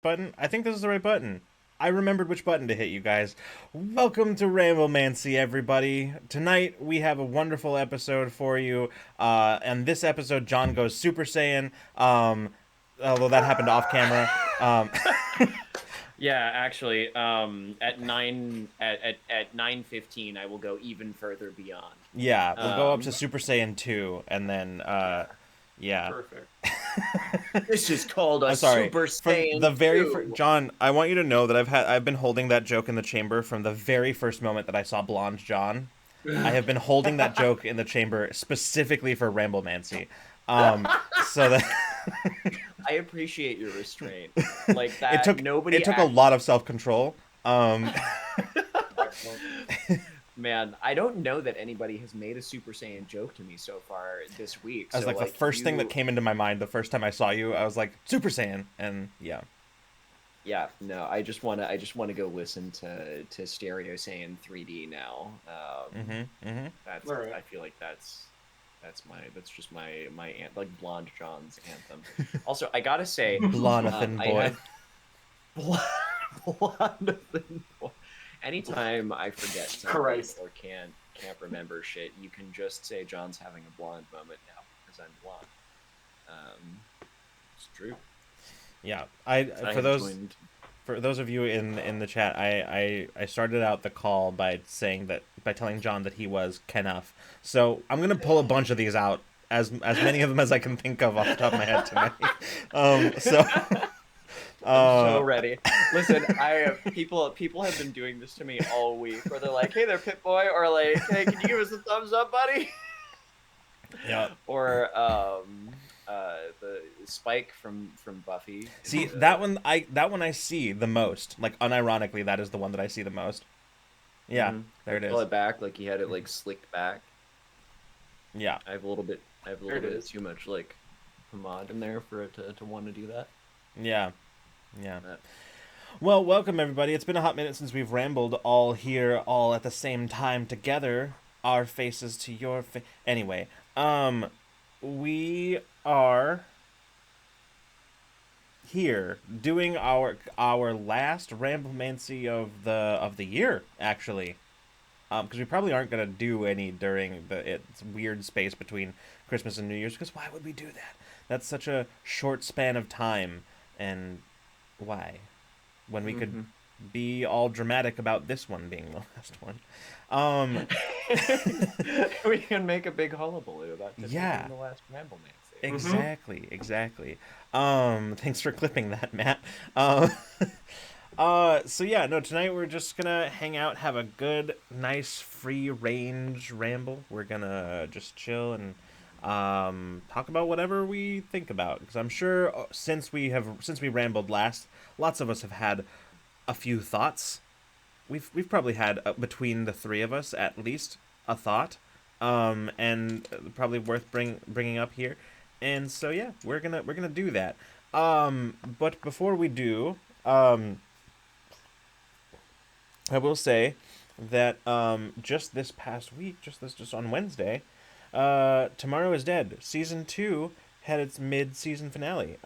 button? I think this is the right button. I remembered which button to hit, you guys. Welcome to Ramblemancy, everybody. Tonight, we have a wonderful episode for you. And this episode, John goes Super Saiyan. Although that happened off camera. Yeah, actually, at 9:15, I will go even further beyond. Yeah, we'll go up to Super Saiyan 2, and then, yeah. Perfect. This is called a I'm sorry. Super From Saiyan the very 2. John, I want you to know that I've been holding that joke in the chamber from the very first moment that I saw Blonde John. I have been holding that joke in the chamber specifically for Ramblemancy. So that I appreciate your restraint. Like that. It took a lot of self-control. Man, I don't know that anybody has made a Super Saiyan joke to me so far this week. I was like, the first thing that came into my mind the first time I saw you, I was like, Super Saiyan, and yeah. Yeah, no, I just wanna go listen to Stereo Saiyan 3D now. That's Right. I feel like that's just my like Blonde John's anthem. Also, I gotta say, Blonathan boy. Blonathan boy. Anytime I forget something Christ. or can't remember shit, you can just say John's having a blonde moment now because I'm blonde. It's true. Yeah, for those of you in the chat, I started out the call by telling John that he was Kenuff. So I'm gonna pull a bunch of these out, as many of them as I can think of off the top of my head tonight. I'm so ready. Listen, people have been doing this to me all week, where they're like, "Hey there, Pit Boy," or like, "Hey, can you give us a thumbs up, buddy?" Yeah. Or the Spike from Buffy. See that one I see the most. Like unironically, that is the one that I see the most. Yeah, there it is. Pull it back, like he had it like slicked back. Yeah, I have a little bit too much like pomade in there for it to want to do that. Yeah. Well, welcome everybody. It's been a hot minute since we've rambled all here, all at the same time together. Our faces to your face. Anyway, we are here doing our last Ramblemancy of the year, actually. Because we probably aren't gonna do any during it's weird space between Christmas and New Year's. Because why would we do that? That's such a short span of time, and why? When we could be all dramatic about this one being the last one. We can make a big hullabaloo about this being the last Ramblemancy. Exactly. Thanks for clipping that, Matt. So yeah, no, tonight we're just gonna hang out, have a good, nice, free range ramble. We're gonna just chill and talk about whatever we think about, because I'm sure since we rambled last, lots of us have had a few thoughts. We've probably had between the three of us at least a thought, and probably worth bringing up here. And so yeah, we're gonna do that. But before we do, I will say that just this past week, just on Wednesday, Tomorrow is Dead season 2 had its mid-season finale.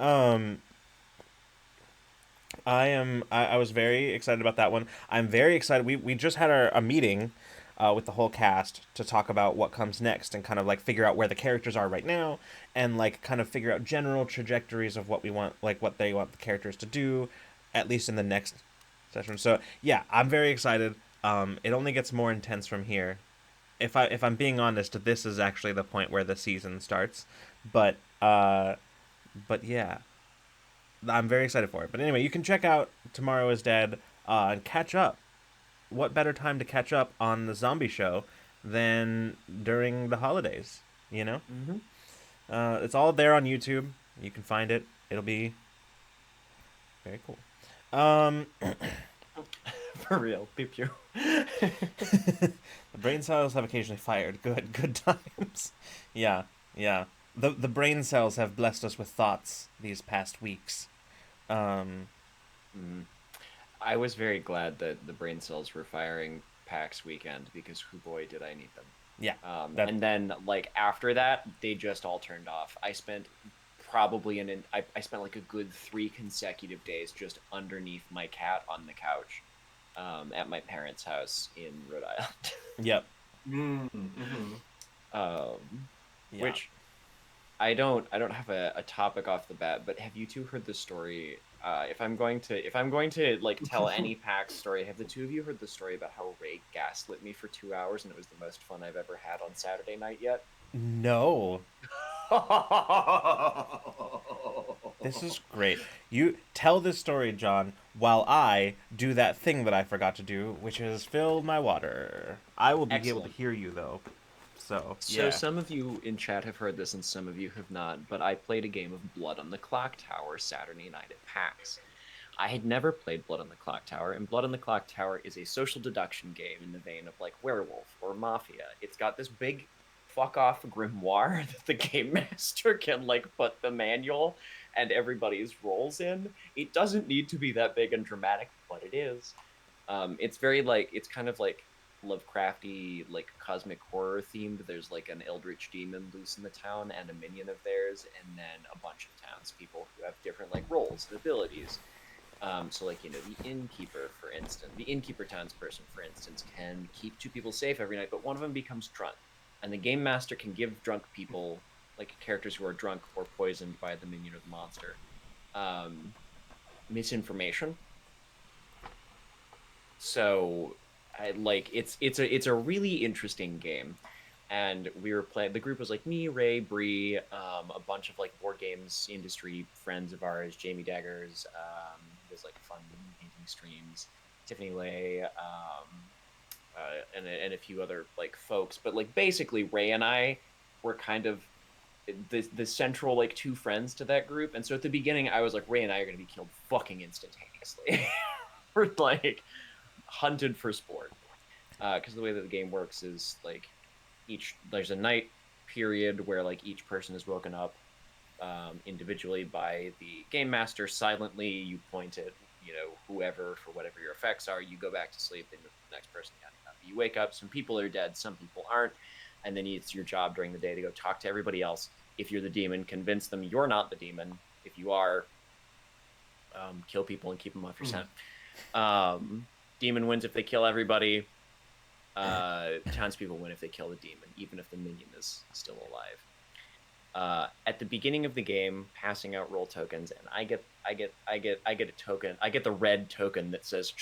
I was very excited about that one. I'm very excited. We just had a meeting with the whole cast to talk about what comes next and kind of like figure out where the characters are right now, and like kind of figure out general trajectories of what we want, like what they want the characters to do, at least in the next session. So yeah, I'm very excited. It only gets more intense from here. If I'm being honest, this is actually the point where the season starts. But yeah, I'm very excited for it. But anyway, you can check out Tomorrow is Dead and catch up. What better time to catch up on the zombie show than during the holidays, you know? It's all there on YouTube. You can find it. It'll be very cool. For real, pew pew. The brain cells have occasionally fired. Good times. Yeah. The brain cells have blessed us with thoughts these past weeks. I was very glad that the brain cells were firing PAX weekend, because who boy did I need them. Yeah. And then like after that, they just all turned off. I spent probably I spent like a good 3 consecutive days just underneath my cat on the couch at my parents' house in Rhode Island. Yep. Mm-hmm. um, Yeah. which I don't have a topic off the bat, but have you two heard the story? If I'm going to like tell any PAX story, have the two of you heard the story about how Ray gaslit me for 2 hours and it was the most fun I've ever had on Saturday night yet? No. This is great. You tell this story, John, while I do that thing that I forgot to do, which is fill my water. I will be able to Excellent. hear you though. So, So yeah. some of you in chat have heard this and some of you have not, but I played a game of Blood on the Clock Tower Saturday night at PAX. I had never played Blood on the Clock Tower, and Blood on the Clock Tower is a social deduction game in the vein of like Werewolf or Mafia. It's got this big fuck off grimoire that the game master can like put the manual and everybody's roles in. It doesn't need to be that big and dramatic, but it is. It's very like it's kind of like Lovecrafty, like cosmic horror themed. There's like an eldritch demon loose in the town and a minion of theirs, and then a bunch of townspeople who have different like roles and abilities. So like, you know, the innkeeper, for instance, the innkeeper townsperson, for instance, can keep 2 people safe every night, but one of them becomes drunk. And the game master can give drunk people, like characters who are drunk or poisoned by the minion or the monster, um, misinformation. So I like it's a really interesting game. And we were playing. The group was like me, Ray, Bree, a bunch of like board games industry friends of ours, Jamie Daggers, who does like fun painting streams, Tiffany Lay, and a few other like folks. But like basically, Ray and I were kind of the central like 2 friends to that group. And so at the beginning, I was like, Ray and I are going to be killed fucking instantaneously. We're like hunted for sport because the way that the game works is like there's a night period where like each person is woken up individually by the game master silently. You point at, you know, whoever for whatever your effects are. You go back to sleep. Then the next person, you wake up. Some people are dead, some people aren't, and then it's your job during the day to go talk to everybody else. If you're the demon, convince them you're not the demon. If you are, kill people and keep them off your scent. Demon wins if they kill everybody. Townspeople win if they kill the demon, even if the minion is still alive. At the beginning of the game, passing out roll tokens, and I get a token. I get the red token that says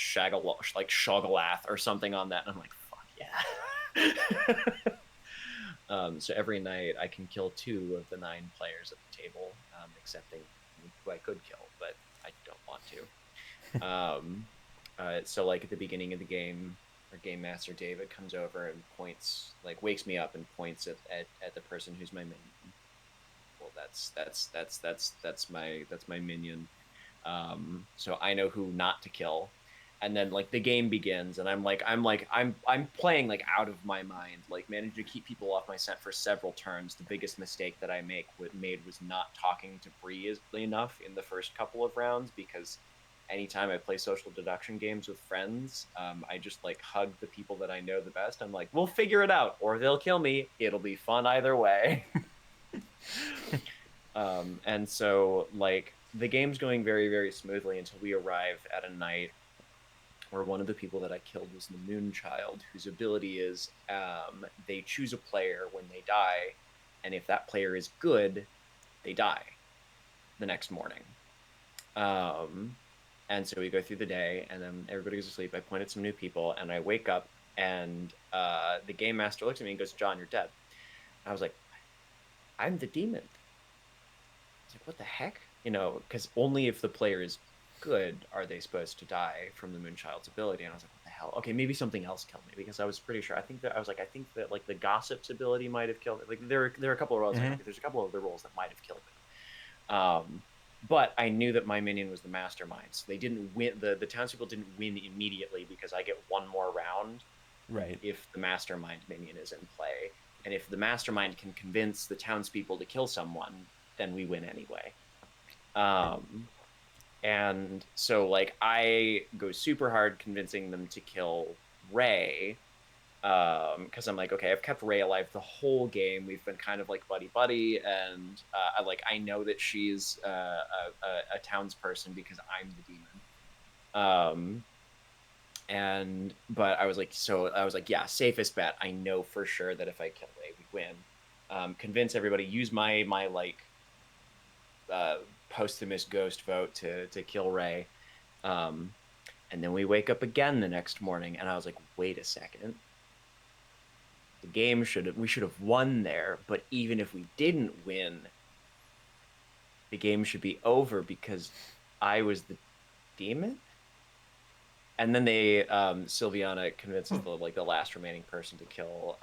like Shogalath or something on that, and I'm like, fuck yeah. So every night I can kill 2 of the 9 players at the table, excepting who I could kill, but I don't want to. So like at the beginning of the game, our game master David comes over and points, like wakes me up and points at the person who's my minion. Well, that's my minion. So I know who not to kill. And then like the game begins, and I'm playing like out of my mind, like managing to keep people off my scent for several turns. The biggest mistake that I made was not talking to Bree enough in the first couple of rounds, because anytime I play social deduction games with friends, I just like hug the people that I know the best. I'm like, we'll figure it out, or they'll kill me. It'll be fun either way. And so like the game's going very, very smoothly until we arrive at a night where one of the people that I killed was the Moon Child, whose ability is they choose a player when they die, and if that player is good, they die the next morning. And so we go through the day, and then everybody goes to sleep. I point at some new people, and I wake up, and the game master looks at me and goes, "John, you're dead." I was like, "I'm the demon." I was like, "What the heck?" You know, because only if the player is good are they supposed to die from the Moonchild's ability. And I was like, what the hell? Okay, maybe something else killed me, because I was pretty sure. I think that like the Gossip's ability might have killed me. Like there are a couple of roles. Mm-hmm. Like, there's a couple of other roles that might have killed me. But I knew that my minion was the mastermind. So they didn't win. The townspeople didn't win immediately because I get one more round. Right. If the mastermind minion is in play, and if the mastermind can convince the townspeople to kill someone, then we win anyway. And so like I go super hard convincing them to kill Ray, Because I'm like, okay, I've kept Ray alive the whole game. We've been kind of like buddy buddy, and I know that she's a townsperson because I'm the demon. But I was like, yeah, safest bet. I know for sure that if I kill Ray, we win. Convince everybody, use my like posthumous ghost vote to kill Ray. Um, and then we wake up again the next morning, and I was like, wait a second. We should have won there, but even if we didn't win, the game should be over because I was the demon. And then Sylviana convinces the last remaining person to kill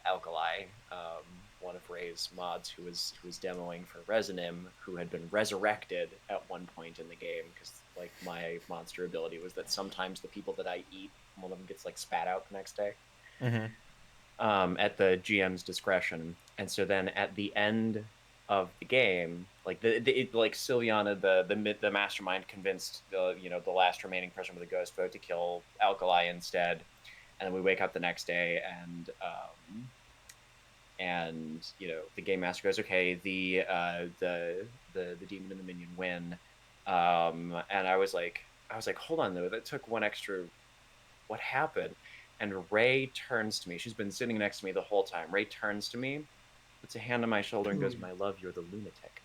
Alkali, one of Ray's mods who was demoing for Resonim, who had been resurrected at one point in the game, because like my monster ability was that sometimes the people that I eat, one of them gets like spat out the next day. Mm-hmm. At the GM's discretion. And so then at the end of the game, like Sylviana, the mastermind, convinced the last remaining person with a ghost vote to kill Alkali instead. And then we wake up the next day, and the game master goes, okay, the demon and the minion win. And I was like, hold on though, that took one extra. What happened? And Ray turns to me. She's been sitting next to me the whole time. Ray turns to me, puts a hand on my shoulder, and goes, "My love, you're the lunatic."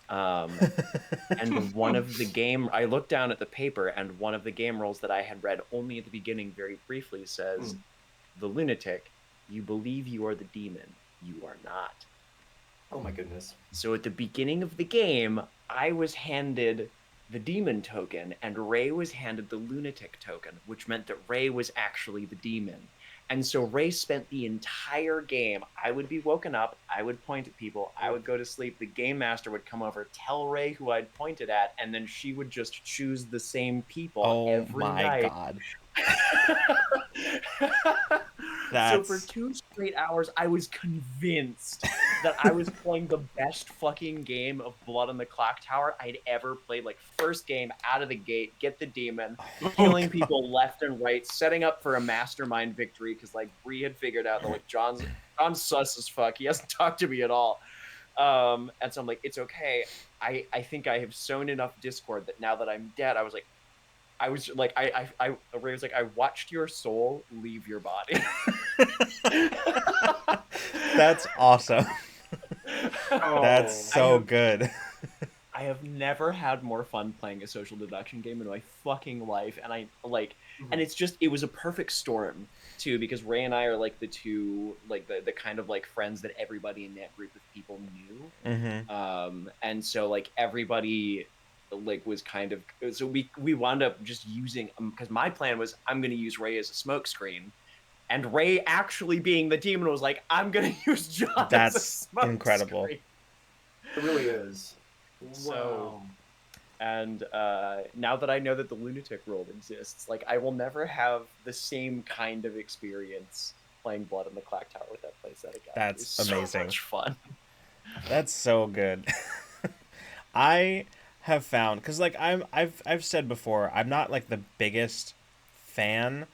And one of the game, I looked down at the paper, and one of the game rules that I had read only at the beginning very briefly says, "The lunatic, you believe you are the demon. You are not." Oh my goodness. So at the beginning of the game, I was handed the demon token, and Ray was handed the lunatic token, which meant that Ray was actually the demon. And so Ray spent the entire game. I would be woken up, I would point at people, I would go to sleep, the game master would come over, tell Ray who I'd pointed at, and then she would just choose the same people every night. God. So for 2 straight hours, I was convinced that I was playing the best fucking game of Blood on the Clock Tower I'd ever played. Like, first game out of the gate, get the demon, killing people left and right, setting up for a mastermind victory, because like Bree had figured out that like John's sus as fuck. He hasn't talked to me at all. And so I'm like, it's okay. I think I have sown enough discord that now that I'm dead, I was like, Ray was like, I watched your soul leave your body. That's awesome. That's so good. I have never had more fun playing a social deduction game in my fucking life, and and it was a perfect storm too, because Ray and I are like the two, like the kind of like friends that everybody in that group of people knew. Mm-hmm. And so like everybody like was kind of, so we wound up just using, because my plan was I'm going to use Ray as a smokescreen, and Ray actually being the demon was like, I'm going to use John as a smoke incredible screen. It really is. So, and now that I know that the lunatic world exists, like I will never have the same kind of experience playing Blood on the Clock Tower with that playset again. That's amazing. So much fun. That's so good. I have found, because like I've said before, I'm not like the biggest fan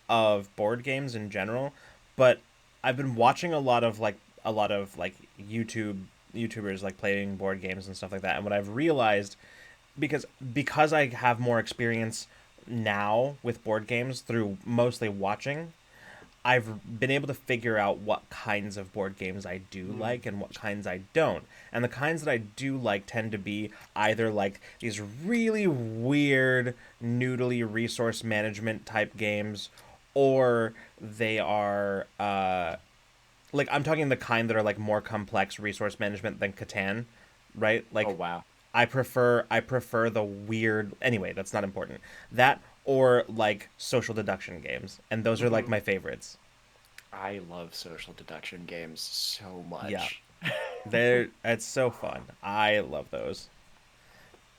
of board games in general, but I've been watching a lot of YouTubers like playing board games and stuff like that, and what I've realized, because I have more experience now with board games through mostly watching, I've been able to figure out what kinds of board games I do like and what kinds I don't. And the kinds that I do like tend to be either like these really weird, noodly resource management type games, or they are like, I'm talking the kind that are like more complex resource management than Catan, right? Like, oh wow. I prefer the weird. Anyway, that's not important. That, or like social deduction games, and those are like my favorites. I love social deduction games so much. Yeah, it's so fun. I love those.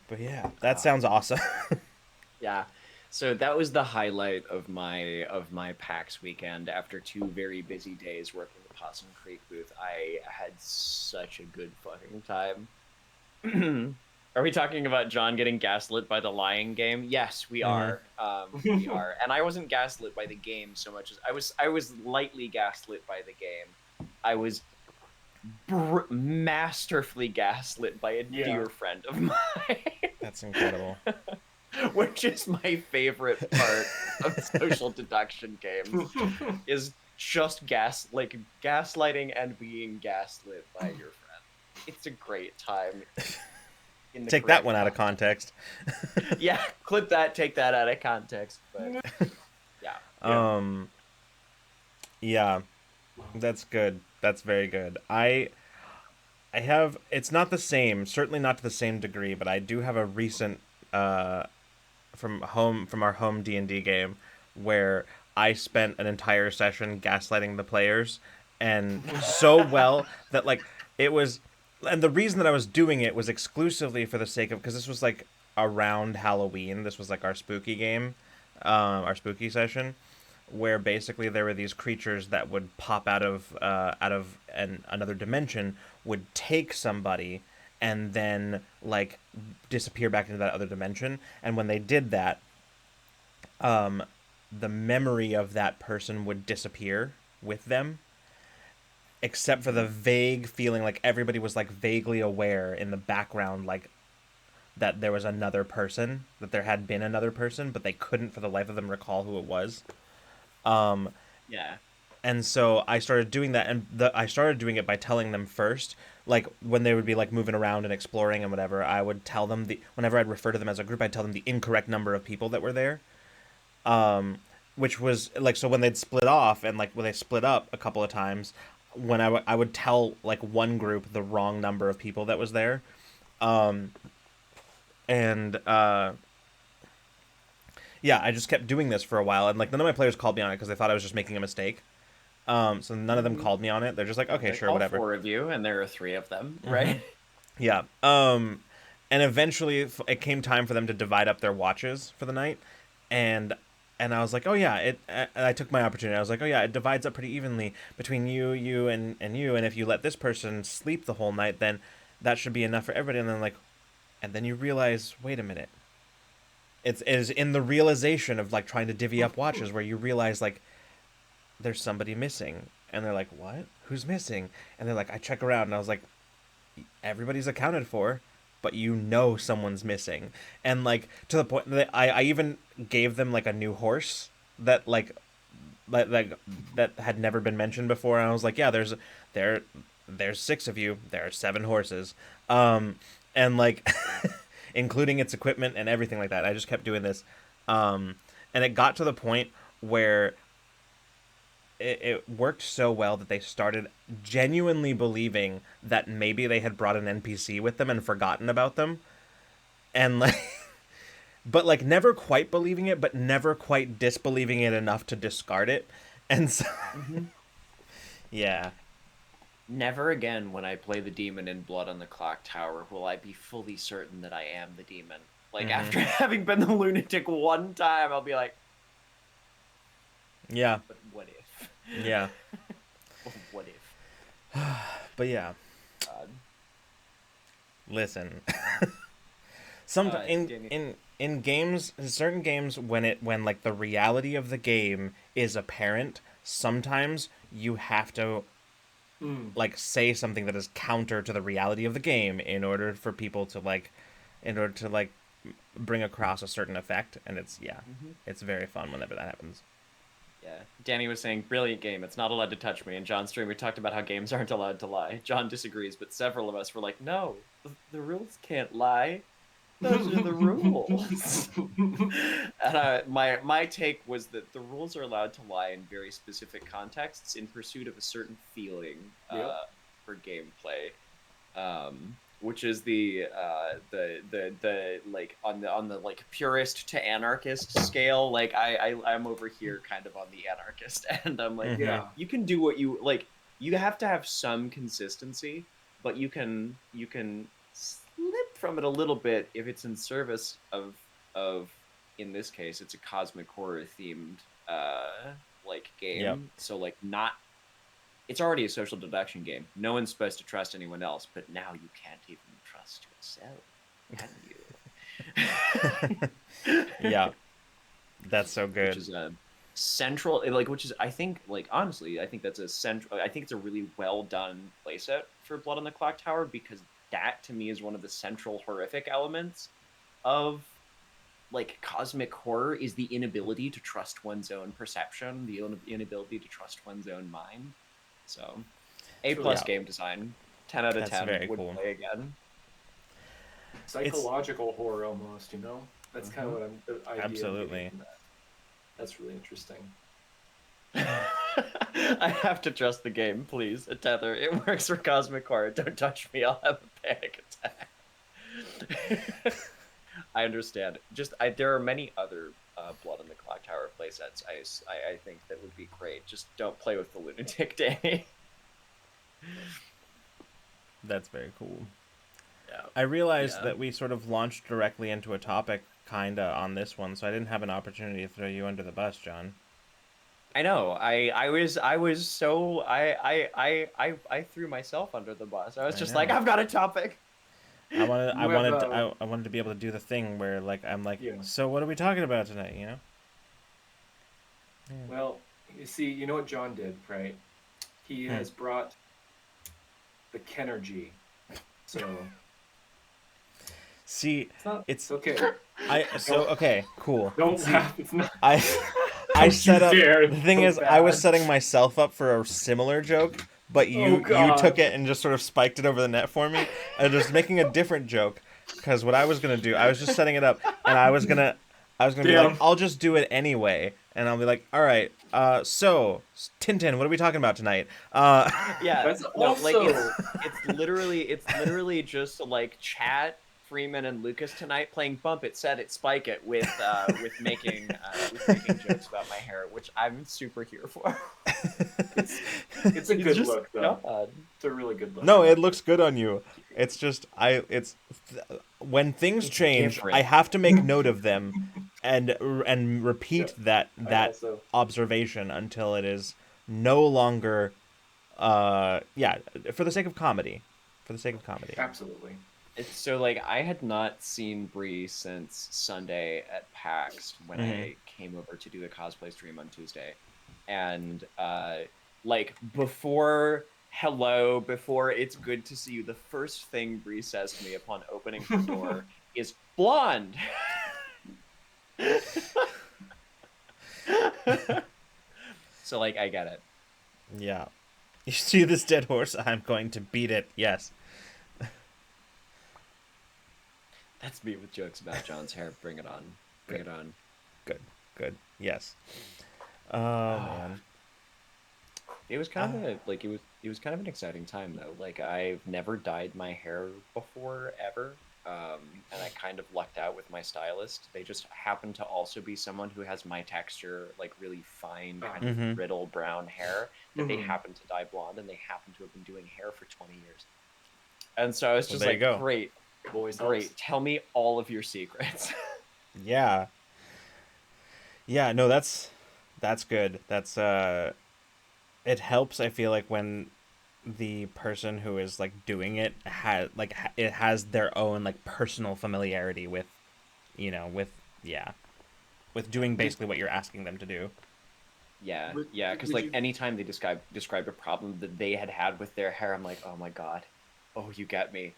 But yeah, that sounds awesome. Yeah. So that was the highlight of my PAX weekend. After 2 very busy days working the Possum Creek booth, I had such a good fucking time. Are we talking about John getting gaslit by the lying game? Yes, we Mhm. are. We are. And I wasn't gaslit by the game so much as I was lightly gaslit by the game. I was masterfully gaslit by a Yeah. dear friend of mine, That's incredible. which is my favorite part of social deduction games, is just gaslighting and being gaslit by your friend. It's a great time in the Take that correct one out of context. context. Yeah, clip that, take that out of context, but yeah. Yeah. Um, yeah, that's good. That's very good. I have it's not the same, certainly not to the same degree, but I do have a recent uh from our home D&D game where I spent an entire session gaslighting the players and so well that like it was and the reason that I was doing it was exclusively for the sake of because this was like around Halloween. This was like our spooky game, our spooky session, where basically there were these creatures that would pop out of another dimension, would take somebody, and then like disappear back into that other dimension. And when they did that, the memory of that person would disappear with them, except for the vague feeling like everybody was like vaguely aware in the background, like that there was another person, that there had been another person, but they couldn't for the life of them recall who it was. Yeah. And so I started doing that, and I started doing it by telling them first, like when they would be like moving around and exploring and whatever. I would tell them whenever I'd refer to them as a group, I'd tell them the incorrect number of people that were there, which was like so when they'd split off and like when they split up a couple of times, when I would tell like one group the wrong number of people that was there, and yeah, I just kept doing this for a while, and like none of my players called me on it because they thought I was just making a mistake. So none of them called me on it. They're just like, okay, Like sure, all whatever. four of you, and there are three of them, right? Yeah. And eventually it came time for them to divide up their watches for the night, and I was like, oh yeah, it. And I took my opportunity. I was like, oh yeah, it divides up pretty evenly between you, and you. And if you let this person sleep the whole night, then that should be enough for everybody. And then like, and then you realize, wait a minute. It is in the realization of like trying to divvy up watches where you realize like there's somebody missing, and they're like, what? Who's missing? And they're like, I check around, and I was like, everybody's accounted for, but you know someone's missing. And like to the point that I even gave them like a new horse that like that had never been mentioned before. And I was like, yeah, there there's six of you, there are seven horses. And like including its equipment and everything like that. I just kept doing this. And it got to the point where it worked so well that they started genuinely believing that maybe they had brought an NPC with them and forgotten about them. And like but like never quite believing it, but never quite disbelieving it enough to discard it. And so Mm-hmm. yeah. Never again, when I play the demon in Blood on the Clock Tower, will I be fully certain that I am the demon. Like, after having been the lunatic one time, I'll be like, Yeah. but what if? Yeah. What if? But yeah. God. Listen. Sometimes Danny. in games, in certain games, when like the reality of the game is apparent, sometimes you have to like say something that is counter to the reality of the game in order for people to like, in order to like bring across a certain effect. And it's yeah, it's very fun whenever that happens. Yeah. Danny was saying, brilliant game. It's not allowed to touch me. And John's stream, we talked about how games aren't allowed to lie. John disagrees, but several of us were like, no, the rules can't lie. Those are the rules. And my take was that the rules are allowed to lie in very specific contexts in pursuit of a certain feeling for gameplay, which is the like on the like purist to anarchist scale. Like I'm over here kind of on the anarchist, and I'm like, Yeah. you can do what you like. You have to have some consistency, but you can slip from it a little bit if it's in service of in this case it's a cosmic horror themed like game. Yep. So like not it's already a social deduction game. No one's supposed to trust anyone else, but now you can't even trust yourself. Can you? Yeah, that's so Which good. is a central, like, which is, I think, like, honestly, I think that's a central, I think it's a really well done playset for Blood on the Clock Tower, because that to me is one of the central horrific elements of like cosmic horror, is the inability to trust one's own perception, the inability to trust one's own mind. So A It's really plus Yeah, game design, 10 out of that's 10, very would cool. play again. It's psychological horror almost, you know? That's kind of Mhm. what I'm, the idea I'm getting absolutely. from that. That's really interesting. I have to trust the game, please. A tether. It works for cosmic horror. Don't touch me. I'll have a panic attack. I understand. There are many other Blood on the Clock Tower playsets. I think that would be great. Just don't play with the Lunatic Day. That's very cool. Yeah. I realized Yeah. that we sort of launched directly into a topic kinda on this one, so I didn't have an opportunity to throw you under the bus, John. I know. I was so I threw myself under the bus. I was I just like, know. I've got a topic. You have I wanted to be able to do the thing where like I'm like, yeah. so what are we talking about tonight? You know? Yeah. Well, you see, you know what John did, right? He has brought the Kenergy. So See, it's not. it's Okay. okay, cool. Don't See, laugh. It's not. I I Don't set you up. dare. The thing So is, I was bad. setting myself up for a similar joke, but Oh you took God. it and just sort of spiked it over the net for me, and just making a different joke. Because what I was gonna do, I was just setting it up, and I was gonna be like, Damn. I'll just do it anyway, and I'll be like, all right, so Tintin, what are we talking about tonight? Yeah. That's No, like also. it's literally just like chat, Freeman and Lucas tonight playing Bump It, Set It, Spike It with making jokes about my hair, which I'm super here for. It's a It's good just look though. God. It's a really good look. No, I it like looks good on you. It's just when things It's change, different. I have to make note of them, and Yeah, repeat I that also. observation until it is no longer yeah, for the sake of comedy. For the sake of comedy. Absolutely. It's so like I had not seen Bree since Sunday at PAX when Mhm. I came over to do the cosplay stream on Tuesday. And like before it's good to see you, the first thing Bree says to me upon opening her door is blonde. So like I get it. Yeah. You see this dead horse? I'm going to beat it. Yes. That's me with jokes about John's hair. Bring it on. Bring it on. Good. Good. Yes. Oh man. It was kind of it was kind of an exciting time though. Like I've never dyed my hair before ever, and I kind of lucked out with my stylist. They just happen to also be someone who has my texture, like really fine, kind Mhm. of brittle brown hair that they Mhm. happen to dye blonde, and they happen to have been doing hair for 20 years. And so I was Well, just there you like, go. great, Always great. helps. Tell me all of your secrets. Yeah. Yeah, no, that's good. That's it helps, I feel like, when the person who is like doing it it has their own like personal familiarity with, with, yeah, with doing Did, basically what you're asking them to do. Yeah, would, yeah, because would like you? anytime they described a problem that they had with their hair, I'm like, oh my god, oh you get me.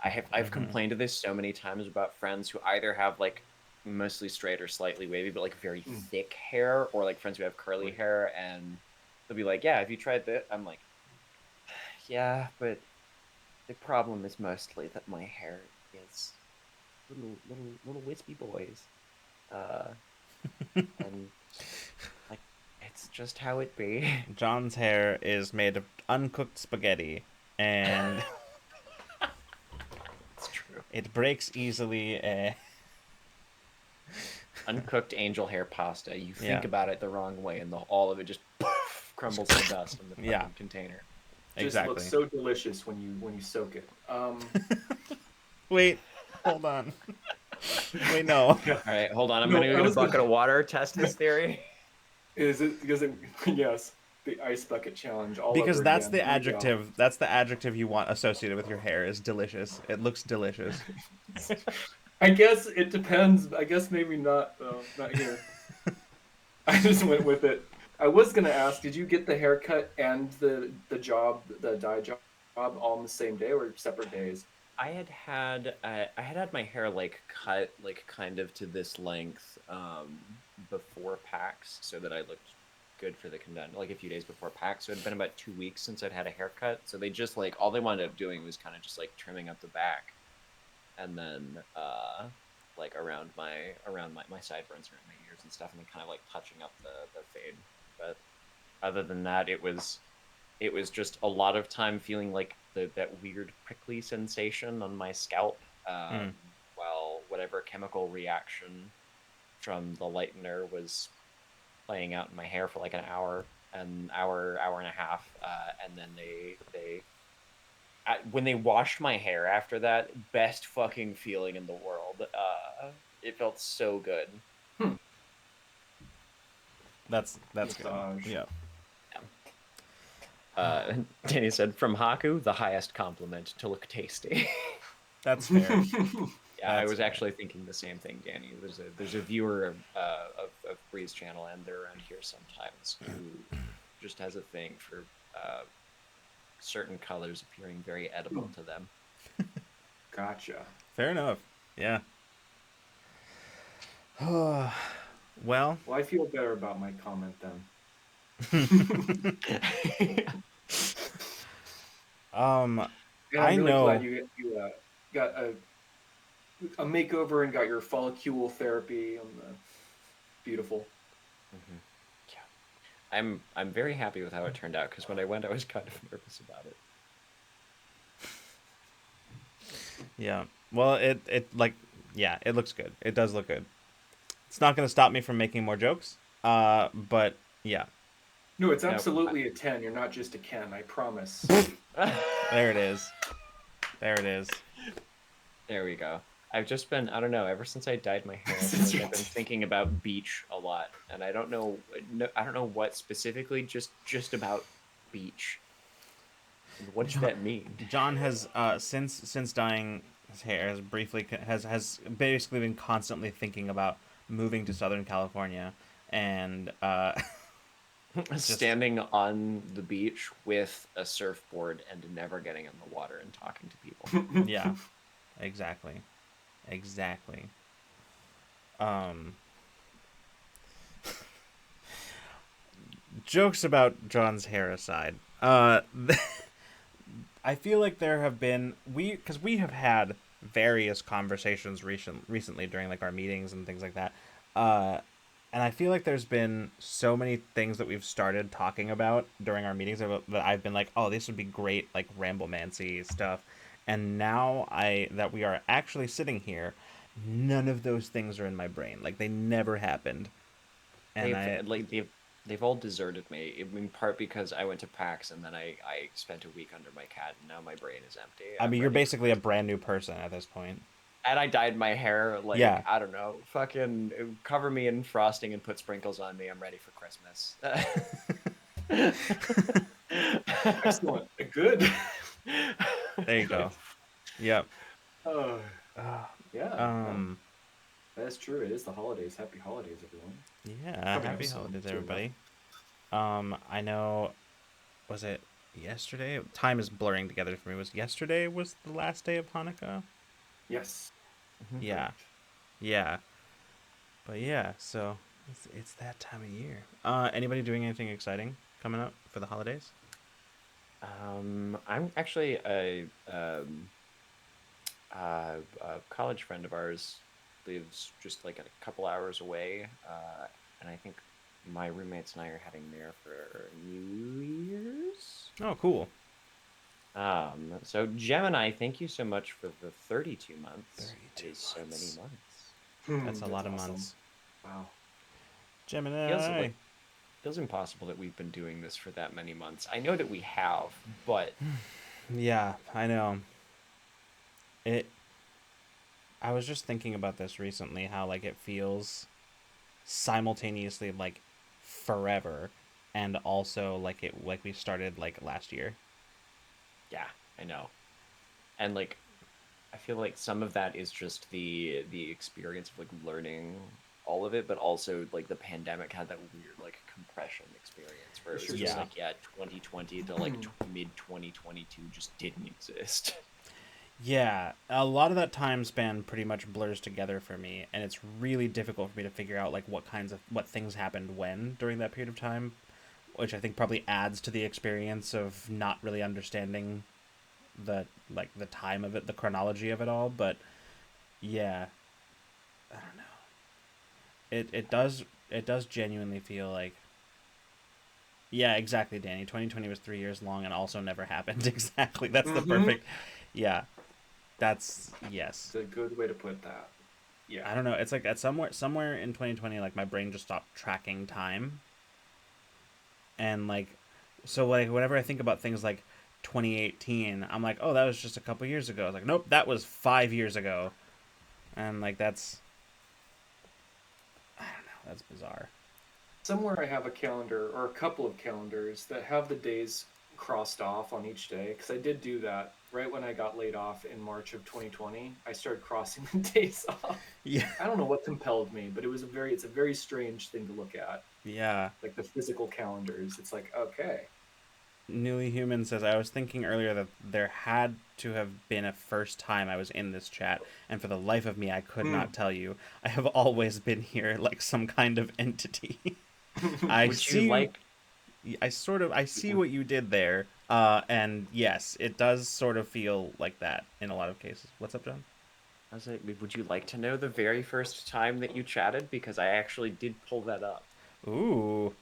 I've Mhm. complained to this so many times about friends who either have like mostly straight or slightly wavy, but like very Mm, thick hair, or like friends who have curly right. hair, and they'll be like, yeah, have you tried that? I'm like, yeah, but the problem is mostly that my hair is little wispy boys, uh, and like it's just how it be. John's hair is made of uncooked spaghetti, and It's true. it breaks easily. Uncooked angel hair pasta. You think Yeah, about it the wrong way, and all of it just crumbles to dust in the fucking yeah, container. Just looks exactly. so delicious when you soak it. Wait, hold on. Wait, no. Yeah. All right, hold on. I'm No, gonna I get a was bucket gonna. of water. Test this theory. Is it because it? Yes. The ice bucket challenge all Because over that's again. the Here we go. adjective. That's the adjective you want associated with your hair is delicious. It looks delicious. I guess it depends. I guess maybe not. Not here. I just went with it. I was gonna ask, did you get the haircut and the job, the dye job, all on the same day or separate days? I had my hair like cut like kind of to this length before PAX so that I looked good for the convention, like a few days before PAX. So it had been about 2 weeks since I'd had a haircut. So they just like all they wound up doing was kind of just like trimming up the back, and then like around my sideburns, around my ears and stuff, and then kind of like touching up the fade. But other than that, it was just a lot of time feeling like that weird prickly sensation on my scalp, Mm. while whatever chemical reaction from the lightener was playing out in my hair for like an hour and a half, and then when they washed my hair after that, best fucking feeling in the world. It felt so good. Hmm. That's good. Massage. Yeah. Danny said, "From Haku, the highest compliment to look tasty." That's fair. Yeah, I That's was fair. actually thinking the same thing, Danny. There's a viewer of Bree's channel, and they're around here sometimes, who just has a thing for certain colors appearing very edible to them. Gotcha. Fair enough. Yeah. Well, Well, I feel better about my comment then. And I I'm really glad know. you got a makeover and got your follicle therapy. Beautiful. Mhm. Yeah, I'm very happy with how it turned out, because when I went, I was kind of nervous about it. Yeah. Well, it looks good. It does look good. It's not going to stop me from making more jokes. But yeah, No, it's Nope. absolutely a 10. You're not just a Ken, I promise. there it is. There it is. There we go. I've just been, I don't know, ever since I dyed my hair, I feel Since like you I've been thinking about beach a lot, and I don't know, I don't know what specifically, just about beach. And what does that mean? John has since dyeing his hair has basically been constantly thinking about moving to Southern California and Standing on the beach with a surfboard and never getting in the water and talking to people. yeah, exactly. Um Jokes about John's hair aside. I feel like there have been because we have had various conversations recently during like our meetings and things like that. And I feel like there's been so many things that we've started talking about during our meetings that I've been like, oh, this would be great, like Ramblemancy stuff. And now that we are actually sitting here, none of those things are in my brain. Like they never happened. And They've I like they've all deserted me, in part because I went to PAX and then I spent a week under my cat, and now my brain is empty. I I'm mean, you're ready for basically a Christmas. brand new person at this point. And I dyed my hair, like, Yeah. I don't know, fucking cover me in frosting and put sprinkles on me. I'm ready for Christmas. Excellent. Good. There you go. Yep. Oh, Uh, yeah. No, um. that's true. It is the holidays. Happy holidays, everyone. Yeah. Coming up Happy soon, holidays, too, but- everybody. I know. Was it yesterday? Time is blurring together for me. Was the last day of Hanukkah? Yes. Yeah. Correct. Yeah. But yeah. So it's that time of year. Anybody doing anything exciting coming up for the holidays? I'm actually a college friend of ours lives just like a couple hours away, and I think my roommates and I are heading there for New Year's. Oh, cool. So Gemini, thank you so much for the 32 months. 32 It is so many months. months. That's a lot of awesome. months. Wow. Gemini. Feels impossible that we've been doing this for that many months. I know that we have, but Yeah, I know. It. I was just thinking about this recently. How like it feels simultaneously like forever and also like we started like last year. Yeah, I know. And like I feel like some of that is just the experience of like learning all of it, but also like the pandemic had that weird like compression experience where It it was sure just Yeah. did. like, yeah, 2020 to like mid 2022 just didn't exist. Yeah, a lot of that time span pretty much blurs together for me, and it's really difficult for me to figure out like what things happened when during that period of time, which I think probably adds to the experience of not really understanding the time of it, the chronology of it all. But yeah, I don't know. It does genuinely feel like, yeah, exactly, Danny. 2020 was 3 years long and also never happened. Exactly. That's the Mm-hmm. perfect. Yeah, that's yes. It's a good way to put that. Yeah. I don't know. It's like at somewhere in 2020, like my brain just stopped tracking time, and like, so like whenever I think about things like 2018, I'm like, oh, that was just a couple years ago. I was like, nope, that was 5 years ago, and like I don't know, that's bizarre. Somewhere I have a calendar or a couple of calendars that have the days crossed off on each day because I did do that right when I got laid off in March of 2020. I started crossing the days off. Yeah, I don't know what compelled me, but it's a very strange thing to look at, yeah. like the physical calendars. It's like, okay. Newly Human says, I was thinking earlier that there had to have been a first time I was in this chat, and for the life of me, I could Hmm. not tell you. I have always been here like some kind of entity. I Would you see. like I see what you did there. And yes, it does sort of feel like that in a lot of cases. What's up, John? I was like, would you like to know the very first time that you chatted? Because I actually did pull that up. Ooh,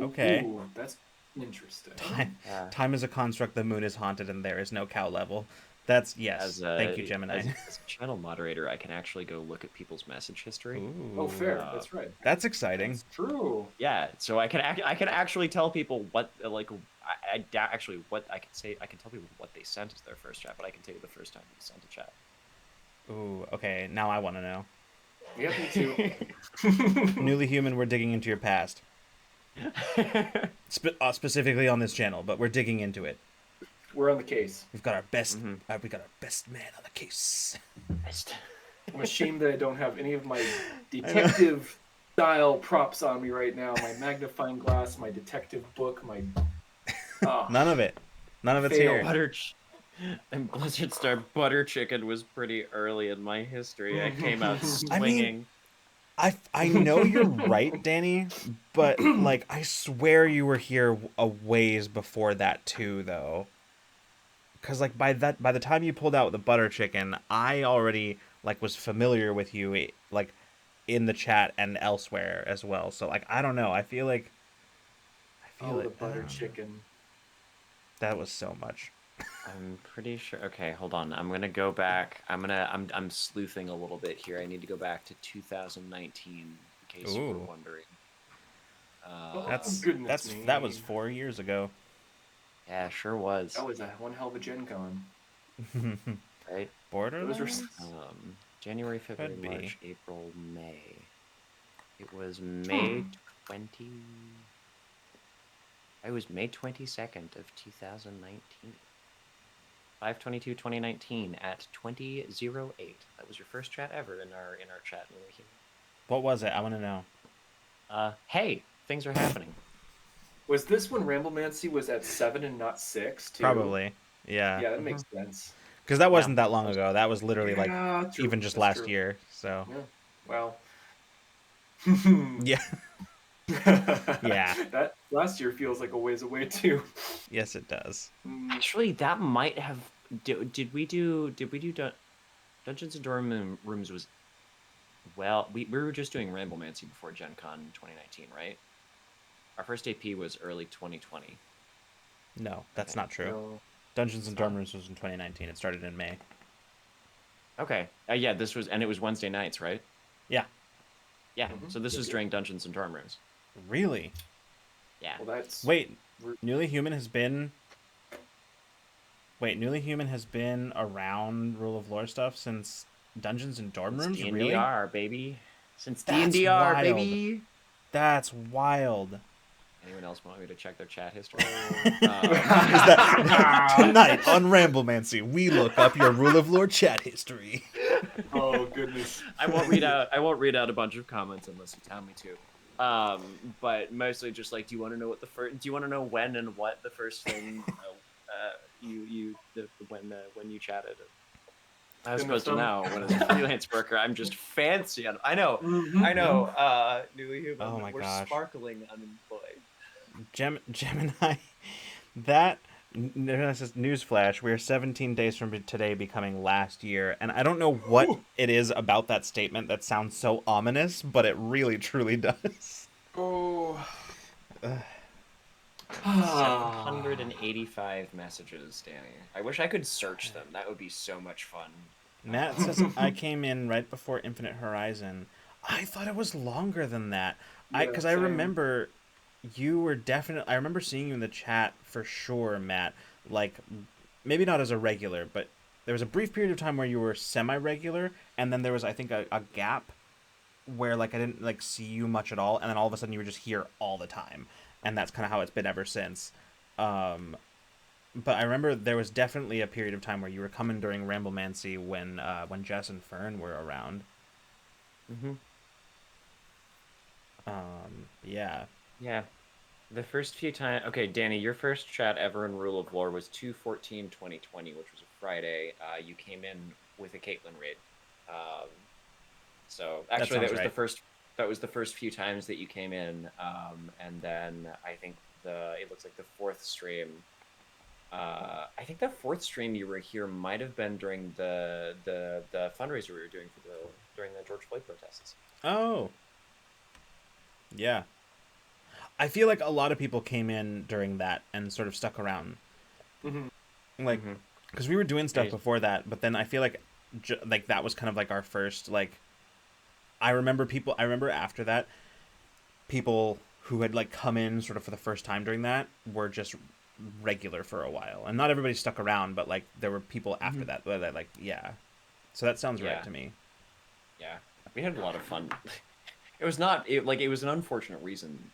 okay. Ooh, that's interesting. Time, Uh, time is a construct. The moon is haunted, and there is no cow level. That's as yes. Thank you, a Gemini. as a channel moderator, I can actually go look at people's message history. Oh, Ooh, fair. Uh, That's right. that's exciting. That's true. yeah, so I can actually tell people what like actually what I can say. I can tell people what they sent as their first chat, but I can tell you the first time they sent a chat. Ooh, okay. Now I want to know. Yep, me too. Newly Human, we're digging into your past. Specifically on this channel, but we're digging into it. We're on the case. We've got our best. Mm-hmm. We got our best man on the case. I'm ashamed that I don't have any of my I know. detective style props on me right now. My magnifying glass, my detective book, my None of it. None of it's fail. here. And Blizzard Star Butter Chicken was pretty early in my history. I came out I mean, swinging. I know you're right, Danny, but like I swear you were here a ways before that too, though. Because like by the time you pulled out the butter chicken, I already like was familiar with you, like in the chat and elsewhere as well. So like I don't know. I feel Oh, the it. I don't butter know. chicken. That was so much. I'm pretty sure. Okay, hold on. I'm gonna go back. I'm sleuthing a little bit here. I need to go back to 2019 in case you were Ooh, wondering. Oh, Uh, goodness that was me. 4 years ago. yeah, sure was. That was a one hell of a Gen Con. Right. Those were. Borderlands January, February, could be. March, April, May. It was May 20. It was May 22nd of 2019. 5/22/2019 at 20:08. That was your first chat ever in our chat. What was it? I want to know. Hey, things are happening. Was this when Ramblemancy was at 7 and not 6 too? Probably. Yeah. Yeah, that makes sense. Because that Yeah. wasn't that long ago. That was literally like Yeah, true. even just That's last true. year. So Yeah. Well. yeah. Yeah. That last year feels like a ways away too. Yes, it does. Actually, that might have. Did we do Dungeons and Dorm Rooms was. Well, we were just doing Ramblemancy before Gen Con 2019, right? Our first AP was early 2020. No, that's Okay. not true. No. Dungeons and Dorm Rooms was in 2019. It started in May. Okay. Yeah, and it was Wednesday nights, right? Yeah. Yeah. Mhm. So this was during Dungeons and Dorm Rooms. Really? Yeah. Well, that's. Wait, Newly Human has been. Wait, Newly Human has been around Rule of Lore stuff since Dungeons and Dorm Rooms. Really? DNDR, baby. Since That's DNDR, wild. baby. That's wild. Anyone else want me to check their chat history? Is that tonight on Ramblemancy, we look up your Rule of Lore chat history. Oh goodness. I won't read out a bunch of comments unless you tell me to. But mostly just like, do you want to know what do you want to know when and what the first thing when you chatted? As opposed to now, when as a freelance worker, I'm just fancy. I know. New human. Oh my We're gosh. sparkling unemployed. Gemini, that newsflash. We're 17 days from today becoming last year, and I don't know what it is about that statement that sounds so ominous, but it really truly does. Oh. 785 messages, Danny. I wish I could search them. That would be so much fun. Matt says I came in right before Infinite Horizon. I thought it was longer than that. Because I remember you were definitely. I remember seeing you in the chat for sure, Matt. Like, maybe not as a regular, but there was a brief period of time where you were semi-regular, and then there was, I think, a gap where like I didn't like see you much at all, and then all of a sudden you were just here all the time, and that's kind of how it's been ever since. But I remember there was definitely a period of time where you were coming during Ramblemancy when Jess and Fern were around. Mm-hmm. Yeah. Yeah. The first few times... Okay, Danny, your first chat ever in Rule of Lore was 2/14/2020, which was a Friday. You came in with a Caitlyn raid. So actually, that was the first few times that you came in, and then I think it looks like the fourth stream. I think the fourth stream you were here might have been during the fundraiser we were doing during the George Floyd protests. Oh. Yeah. I feel like a lot of people came in during that and sort of stuck around. Mm-hmm. Like, because we were doing stuff before that, but then I feel like like that was kind of like our first, like, I remember after that, people who had like come in sort of for the first time during that were just regular for a while, and not everybody stuck around, but like there were people after that like, yeah. So that sounds right to me. Yeah, we had a lot of fun. It was an unfortunate reason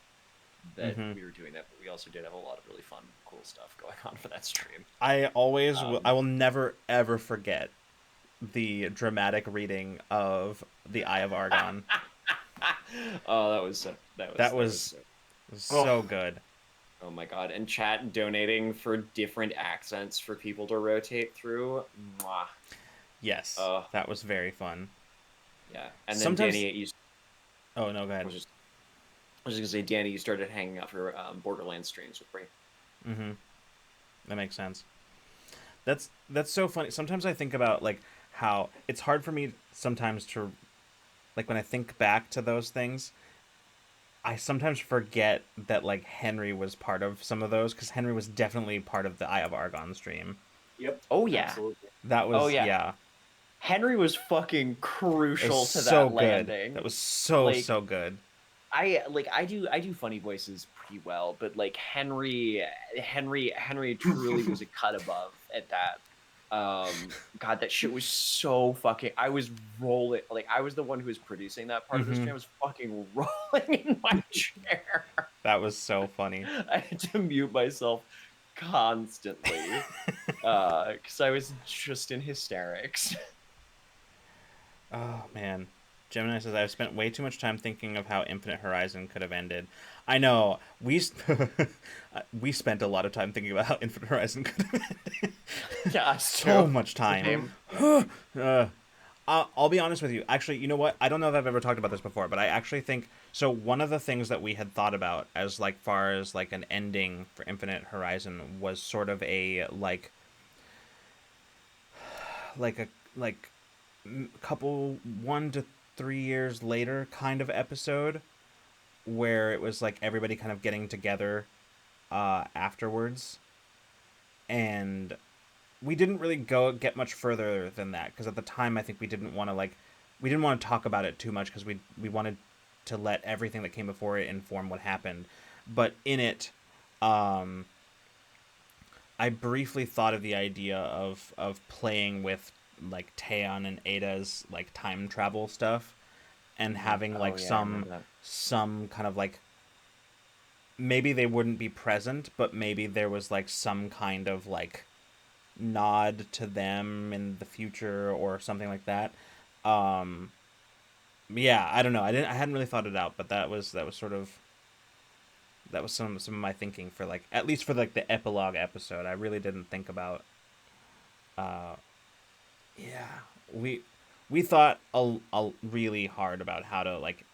that we were doing that, but we also did have a lot of really fun, cool stuff going on for that stream. I will never ever forget the dramatic reading of the Eye of Argon. Oh, that was so good. Oh my god! And chat donating for different accents for people to rotate through. Mwah. Yes, that was very fun. Yeah, and then Danny, oh no, go ahead. I was just gonna say, Danny, you started hanging out for Borderlands streams with Brie. Mm-hmm. That makes sense. That's so funny. Sometimes I think about like how it's hard for me sometimes to, like, when I think back to those things, I sometimes forget that like Henry was part of some of those, because Henry was definitely part of the Eye of Argon stream. Yep. Oh yeah. Absolutely. That was yeah. Henry was fucking crucial to so that landing. That was so good. I do funny voices pretty well, but like Henry truly was a cut above at that. God, that shit was so fucking. I was rolling, like I was the one who was producing that part of the stream. I was fucking rolling in my chair. That was so funny. I had to mute myself constantly because I was just in hysterics. Oh man. Gemini says, I've spent way too much time thinking of how Infinite Horizon could have ended. I know. We spent a lot of time thinking about how Infinite Horizon could have ended. Yeah, so much time. I'll be honest with you. Actually, you know what? I don't know if I've ever talked about this before, but I actually think... So one of the things that we had thought about as like far as like an ending for Infinite Horizon was sort of a like a couple 1 to 3 years later kind of episode, where it was like everybody kind of getting together afterwards, and we didn't really get much further than that, because at the time I think we didn't want to talk about it too much, because we wanted to let everything that came before it inform what happened. But in it, I briefly thought of the idea of playing with like Taeyeon and Ada's like time travel stuff, and having like some kind of like maybe they wouldn't be present, but maybe there was like some kind of like nod to them in the future or something like that. Um, yeah, I don't know. I hadn't really thought it out, but that was sort of that was some of my thinking for like at least for like the epilogue episode. I really didn't think about. Uh, yeah, we we thought a really hard about how to like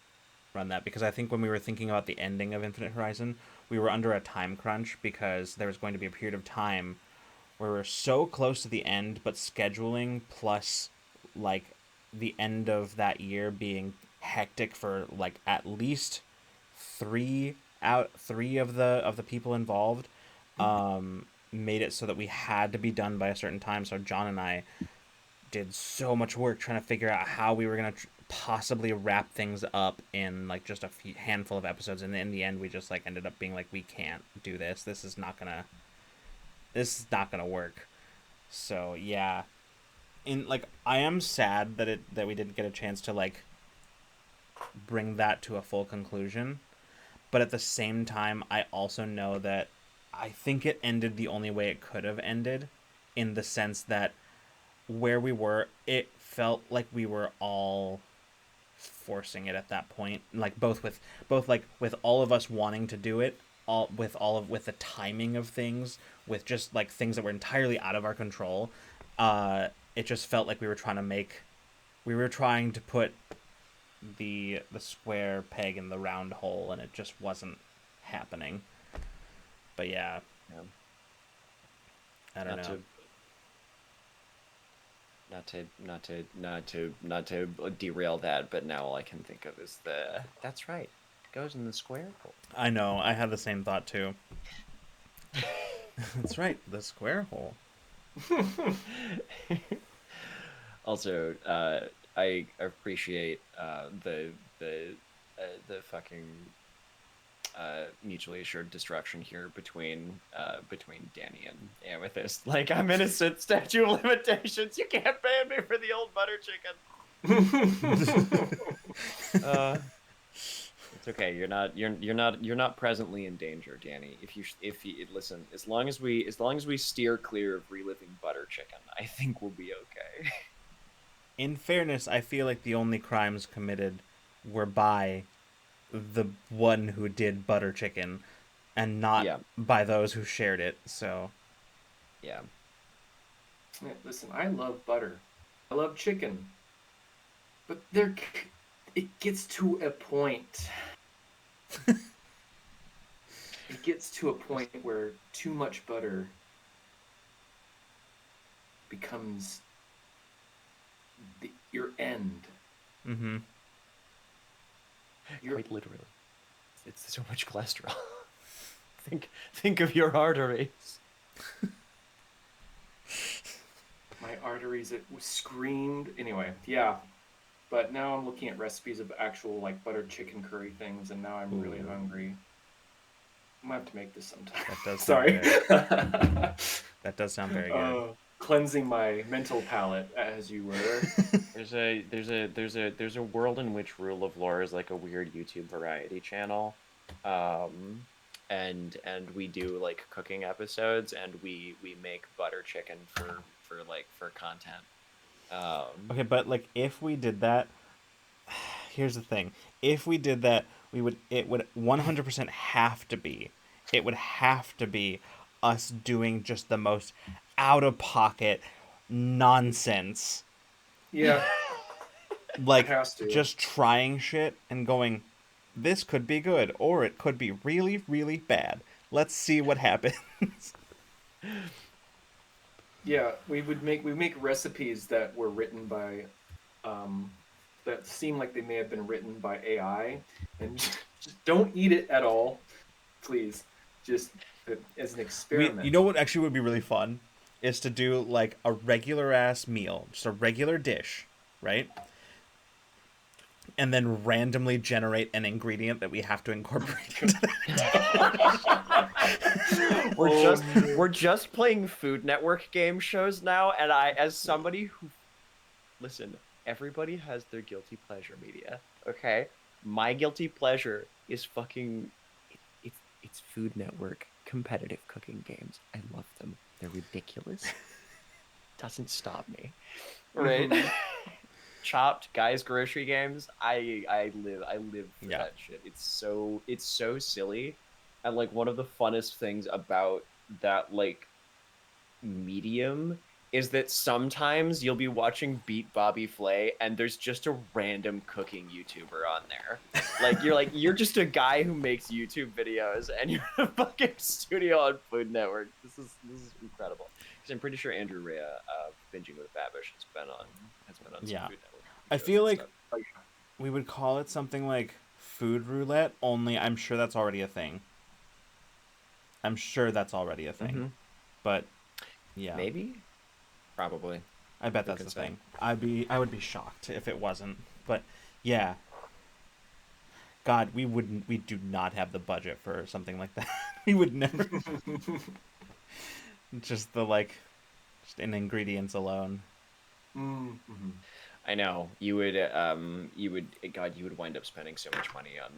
run that because I think when we were thinking about the ending of Infinite Horizon, we were under a time crunch because there was going to be a period of time where we're so close to the end, but scheduling plus like the end of that year being hectic for like at least three of the people involved made it so that we had to be done by a certain time. So John and I did so much work trying to figure out how we were gonna possibly wrap things up in like just a few handful of episodes, and in the end, we just like ended up being like, we can't do this. This is not gonna work. So yeah, in like I am sad that we didn't get a chance to like bring that to a full conclusion, but at the same time, I also know that I think it ended the only way it could have ended, in the sense that where we were, it felt like we were all forcing it at that point, like both like with all of us wanting to do it, all of with the timing of things, with just like things that were entirely out of our control. It just felt like we were trying to put the square peg in the round hole, and it just wasn't happening. But yeah, Yeah. I don't Not know. to not to derail that, but now all I can think of is the that's right. It goes in the square hole. I know, I had the same thought too. That's right, the square hole. Also, I appreciate the fucking mutually assured destruction here between Danny and Amethyst. Like, I'm innocent. Statute of limitations. You can't ban me for the old butter chicken. It's okay. You're not presently in danger, Danny. If you listen, as long as we steer clear of reliving butter chicken, I think we'll be okay. In fairness, I feel like the only crimes committed were by the one who did butter chicken and not Yeah, by those who shared it. So, yeah. Yeah, listen, I love butter. I love chicken. But it gets to a point. It gets to a point where too much butter becomes your end. mm-hmm. Quite literally. It's so much cholesterol. Think of your arteries. My arteries, it screamed. Anyway, yeah. But now I'm looking at recipes of actual like butter chicken curry things, and now I'm really hungry. I might have to make this sometime. That does Sorry. That does sound very good. Cleansing my mental palate, as you were. There's a world in which Rule of Lore is like a weird YouTube variety channel, and we do like cooking episodes, and we make butter chicken for content. Okay, but like if we did that, here's the thing. If we did that, it would 100% have to be. It would have to be us doing just the most out of pocket nonsense. Yeah. Like Has to. just trying shit and going, this could be good or it could be really really bad. Let's see what happens. Yeah, we make recipes that were written by that seem like they may have been written by AI, and just don't eat it at all, please. Just as an experiment. You know what actually would be really fun is to do like a regular ass meal, just a regular dish, right? And then randomly generate an ingredient that we have to incorporate into that. We're just playing Food Network game shows now, and as somebody who, listen, everybody has their guilty pleasure media. Okay, my guilty pleasure is fucking it's It's Food Network competitive cooking games. I love them. They're ridiculous. Doesn't stop me. Right? Mhm. Chopped guys grocery games. I live for Yeah. that shit. It's so silly. And like one of the funnest things about that like medium is that sometimes you'll be watching Beat Bobby Flay and there's just a random cooking YouTuber on there. Like you're just a guy who makes YouTube videos and you're in a fucking studio on Food Network. This is incredible. Because I'm pretty sure Andrew Rea binging with Babish has been on some Yeah. Food Network I shows feel and like stuff. we would call it something like food roulette, only I'm sure that's already a thing. I'm sure that's already a thing. Mm-hmm. But yeah, Maybe, probably. I bet Who that's can the say? thing. I would be shocked if it wasn't. But yeah, God, we do not have the budget for something like that. We would never. Just the like, just in ingredients alone. Mhm. I know you would wind up spending so much money on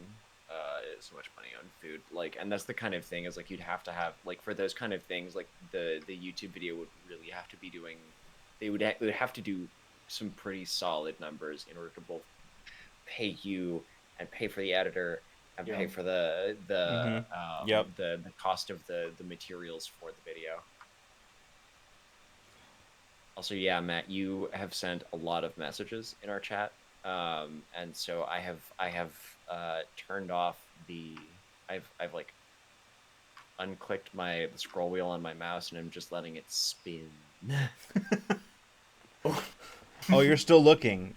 food. Like, and that's the kind of thing is like you'd have to have like for those kind of things like the YouTube video would really have to be doing they would have to do some pretty solid numbers in order to both pay you and pay for the editor and Yeah. pay for the Mm-hmm. the Yep. um the the cost of the materials for the video. Also, yeah, Matt, you have sent a lot of messages in our chat, and so I have turned off I've like unclicked the scroll wheel on my mouse and I'm just letting it spin. Oh, you're still looking.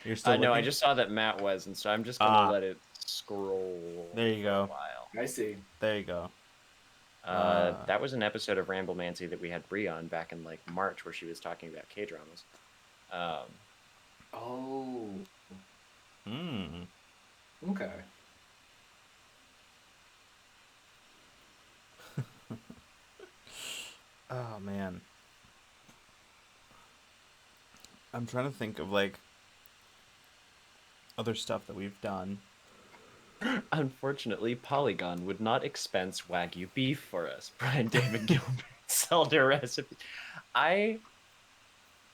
You're still No, I looking. just saw that Matt was, and so I'm just gonna Ah, let it scroll there you for a go. while. I see. There you go. That was an episode of Ramblemancy that we had Brie on back in like March, where she was talking about K dramas. Um, Oh, Hmm. okay. Oh man, I'm trying to think of like other stuff that we've done. Unfortunately, Polygon would not expense Wagyu beef for us. Brian David Gilbert Zelda recipe. I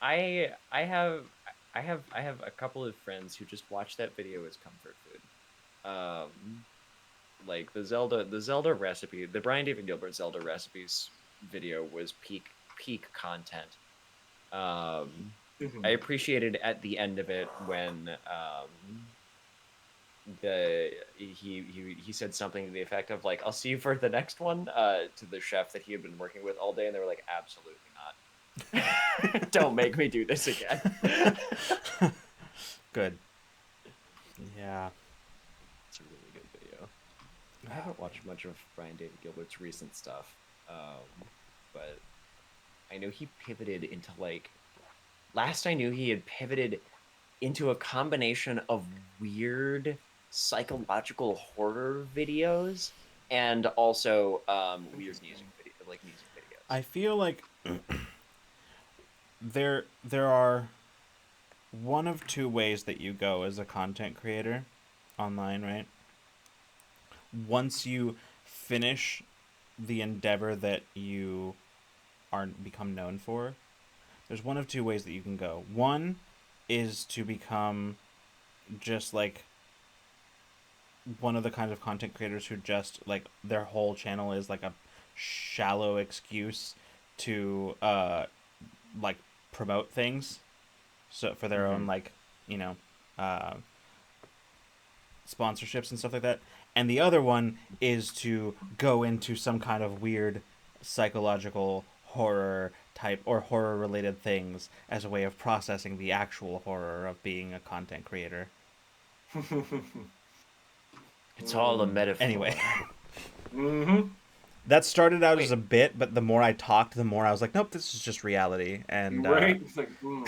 I have a couple of friends who just watch that video as comfort food. Like the Zelda recipe, the Brian David Gilbert Zelda recipes video was peak content. I Mhm. appreciated at the end of it when the he said something to the effect of like, "I'll see you for the next one," to the chef that he had been working with all day, and they were like, "Absolutely not! Don't make me do this again." Good. Yeah. It's a really good video. I haven't watched much of Brian David Gilbert's recent stuff, but I know he pivoted into like last I knew he had pivoted into a combination of weird psychological horror videos and also weird music videos. I feel like there are one of two ways that you go as a content creator online, right? Once you finish the endeavor that you are become known for, there's one of two ways that you can go. One is to become just like one of the kinds of content creators who just like their whole channel is like a shallow excuse to like promote things so for their own Mm-hmm. like you know uh sponsorships and stuff like that. And the other one is to go into some kind of weird psychological horror type or horror related things as a way of processing the actual horror of being a content creator. It's all a Anyway, metaphor. Mhm. that started out as Wait, a bit, but the more I talked, the more I was like, nope, this is just reality. And Right? It's like, what?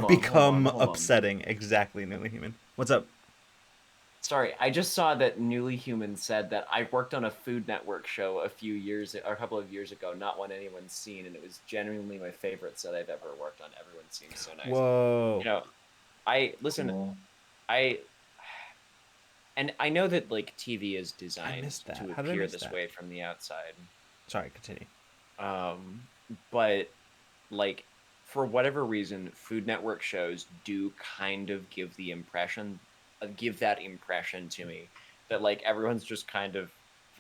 become hold on. upsetting. Exactly, Newly Human. What's up? Sorry, I just saw that Newly Human said that I worked on a Food Network show a couple of years ago, not one anyone's seen, and it was genuinely my favorite set I've ever worked on. Everyone seems so nice. Whoa. You know, I listen, Cool. I And I know that like TV is designed missed that. to How did I appear miss this that? way from the outside. Sorry, continue. But like for whatever reason, Food Network shows do kind of give the impression, give that impression to me that like everyone's just kind of,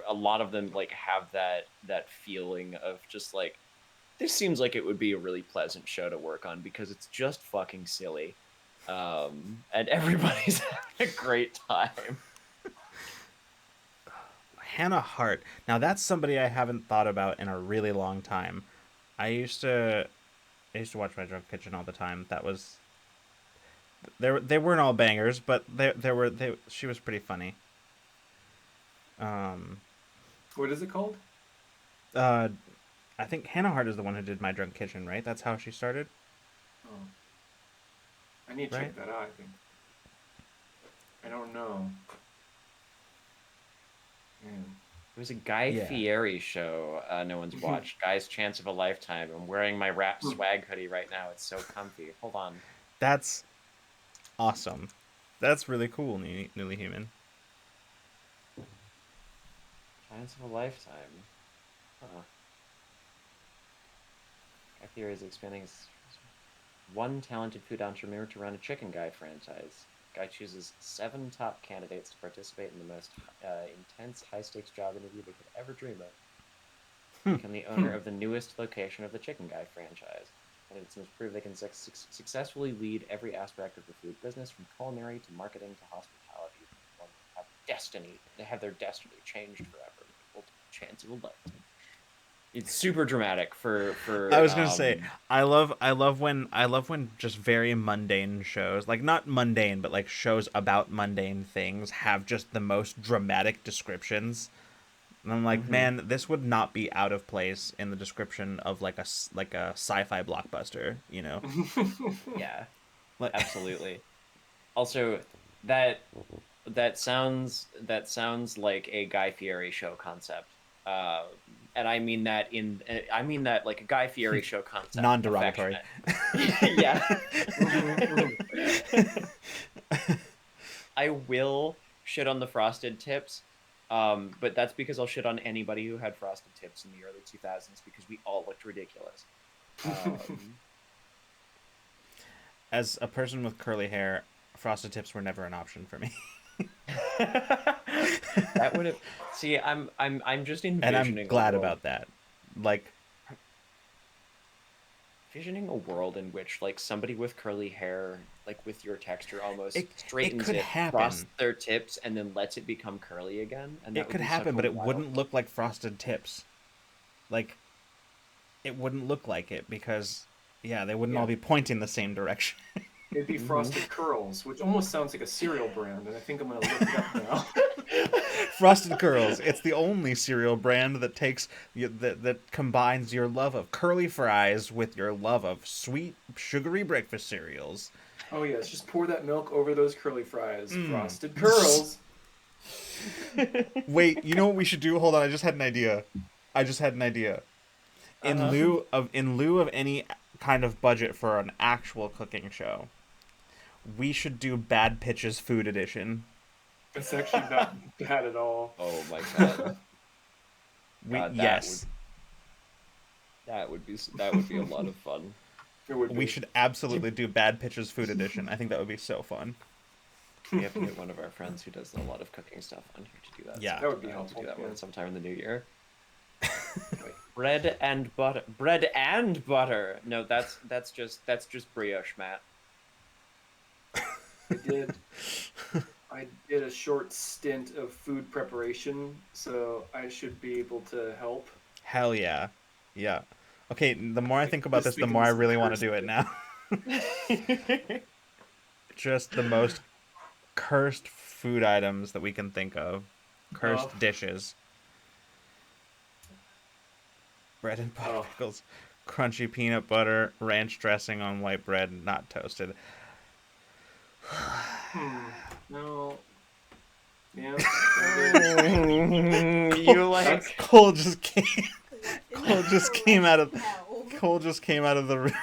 a lot of them like have that feeling of just like, this seems like it would be a really pleasant show to work on because it's just fucking silly, and everybody's having a great time. Hannah Hart. Now that's somebody I haven't thought about in a really long time. I used to watch My Drunk Kitchen all the time. That was they weren't all bangers, but she was pretty funny. What is it called? I think Hannah Hart is the one who did My Drunk Kitchen, right? That's how she started, Oh, I need to right? check that out. I think. I don't know. Man. It was a Guy Fieri show no one's watched. Guy's Chance of a Lifetime. I'm wearing my Rap Swag hoodie right now. It's so comfy. Hold on. That's awesome. That's really cool, Newly Human. Chance of a Lifetime. Huh. Guy Fieri is expanding his one talented food entrepreneur to run a Chicken Guy franchise. Guy chooses 7 top candidates to participate in the most intense, high-stakes job interview they could ever dream of. Become the owner of the newest location of the Chicken Guy franchise. Candidates must prove they can successfully lead every aspect of the food business, from culinary to marketing to hospitality. They have their destiny changed forever. Multiple chance of a lifetime. It's super dramatic for I was gonna say I love when just very mundane shows, like not mundane but like shows about mundane things, have just the most dramatic descriptions. And I'm like, man, this would not be out of place in the description of like a sci-fi blockbuster, you know? Yeah, absolutely. Also, that sounds like a Guy Fieri show concept. And I mean that like a Guy Fieri show concept. Non-derogatory. Yeah. I will shit on the Frosted Tips, but that's because I'll shit on anybody who had Frosted Tips in the early 2000s because we all looked ridiculous. As a person with curly hair, Frosted Tips were never an option for me. That would have. See, I'm just envisioning. And I'm glad about that. Like, envisioning a world in which like somebody with curly hair, like with your texture, almost it straightens could happen. frosts their tips, and then lets it become curly again. And that it could happen, but it wouldn't look like Frosted Tips. Like, it wouldn't look like it because, yeah, they wouldn't all be pointing the same direction. It'd be Frosted Curls, which almost sounds like a cereal brand, and I think I'm gonna look it up now. Frosted Curls. It's the only cereal brand that takes that combines your love of curly fries with your love of sweet, sugary breakfast cereals. Oh yes, just pour that milk over those curly fries. Frosted Curls. Wait, you know what we should do? Hold on, I just had an idea. In lieu of any kind of budget for an actual cooking show, we should do Bad Pitches Food Edition. It's actually not bad at all. Oh my god. Yes. That would be a lot of fun. We should absolutely do Bad Pitches Food Edition. I think that would be so fun. We have to get one of our friends who does a lot of cooking stuff on here to do that. Yeah, that would be helpful. Do that one sometime in the new year. Bread and butter. No, that's just brioche, Matt. I did a short stint of food preparation, so I should be able to help. Hell yeah. Yeah. Okay, the more I think about this, the more I really want to do it now. Just the most cursed food items that we can think of. Cursed dishes. Bread and butter pickles. Crunchy peanut butter. Ranch dressing on white bread, not toasted. No. Yeah. You like Cole just came out of the room.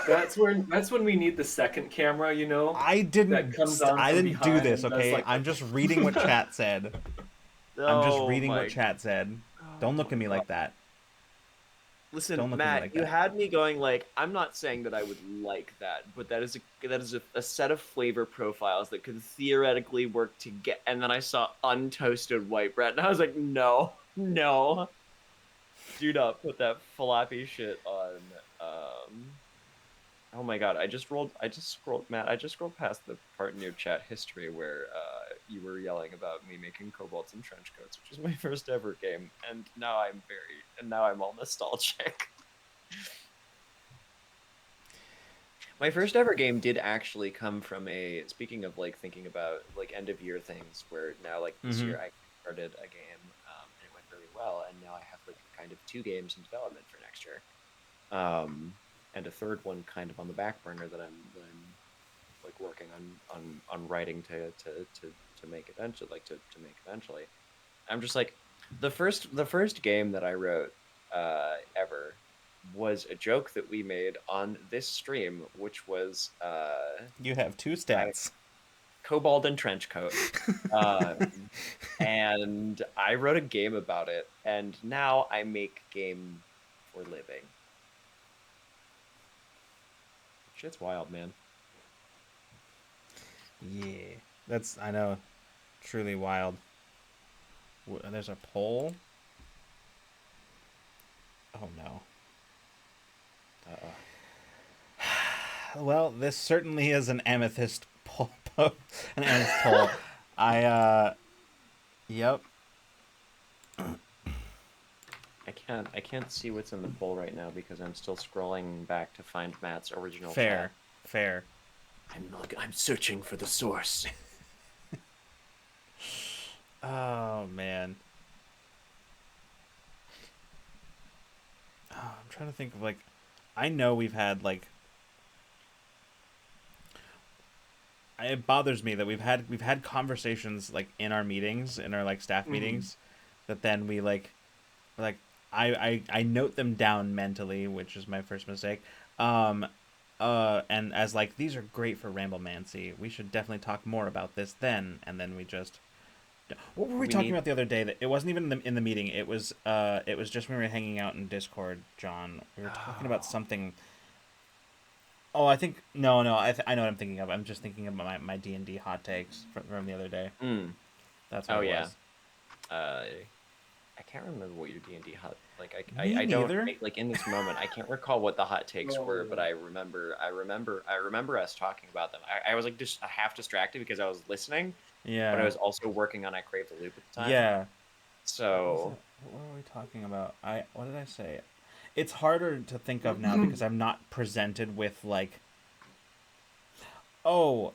That's when we need the second camera, that comes on I from didn't do behind this, and does okay? like I'm just reading what chat said. I'm just Oh reading what my. chat said. Don't look Oh at me god. like that. Listen, Don't look at me Matt, like you that. had me going like I'm not saying that I would like that, but that is a set of flavor profiles that could theoretically work to get. And then I saw untoasted white bread, and I was like, no, no, do not put that floppy shit on. Um, oh my god, Matt. I just scrolled past the part in your chat history where you were yelling about me making kobolds and trench coats, which was my first ever game, and now I'm all nostalgic. My first ever game did actually come from speaking of like thinking about like end of year things where now like this Mm-hmm. year I started a game and it went very well and now I have like kind of two games in development for next year. Um and a third one kind of on the back burner that I'm like working on writing to make eventually to make eventually. I'm just like the first game that I wrote ever was a joke that we made on this stream, which was You have two I stats. Kobold and Trenchcoat. Um, and I wrote a game about it, and now I make game for living. Shit's wild, man. Yeah. That's, I know, truly wild. There's a poll? Oh no. Uh, Well, this certainly is an amethyst poll. An amethyst poll. Yep. I can't see what's in the poll right now because I'm still scrolling back to find Matt's original Fair. chat. Fair. I'm searching for the source. Oh, man. Oh, I'm trying to think of, like, I know we've had, like, it bothers me that we've had conversations like in our meetings, in our like staff Mm. meetings, that then like I note them down mentally, which is my first mistake. Um, and as like these are great for Ramblemancy. We should definitely talk more about this then, and then we just. What were we We talking need about the other day? That it wasn't even in the meeting. It was just when we were hanging out in Discord, John. We were talking about Oh, something. Oh, I think no. I know what I'm thinking of. I'm just thinking of my D&D hot takes from the other day. mm. That's what Oh it yeah. was. Uh, I can't remember what your D&D hot like. Me I don't neither. like in this moment. I can't recall what the hot takes were, but Oh. I remember us talking about them. I was like just half distracted because I was listening, but I Yeah. was also working on I Crave the Loop at the time. Yeah. What was So it? What were we talking about? What did I say? It's harder to think of now because I'm not presented with like oh,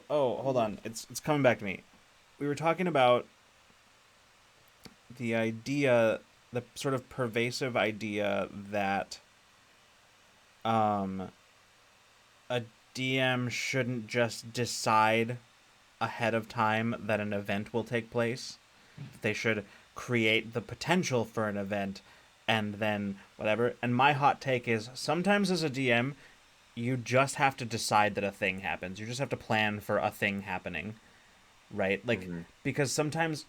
hold on. It's coming back to me. We were talking about the idea, the sort of pervasive idea that um a DM shouldn't just decide ahead of time that an event will take place. They should create the potential for an event and then whatever. And my hot take is sometimes as a DM, you just have to decide that a thing happens. You just have to plan for a thing happening, right? Like, mhm. because sometimes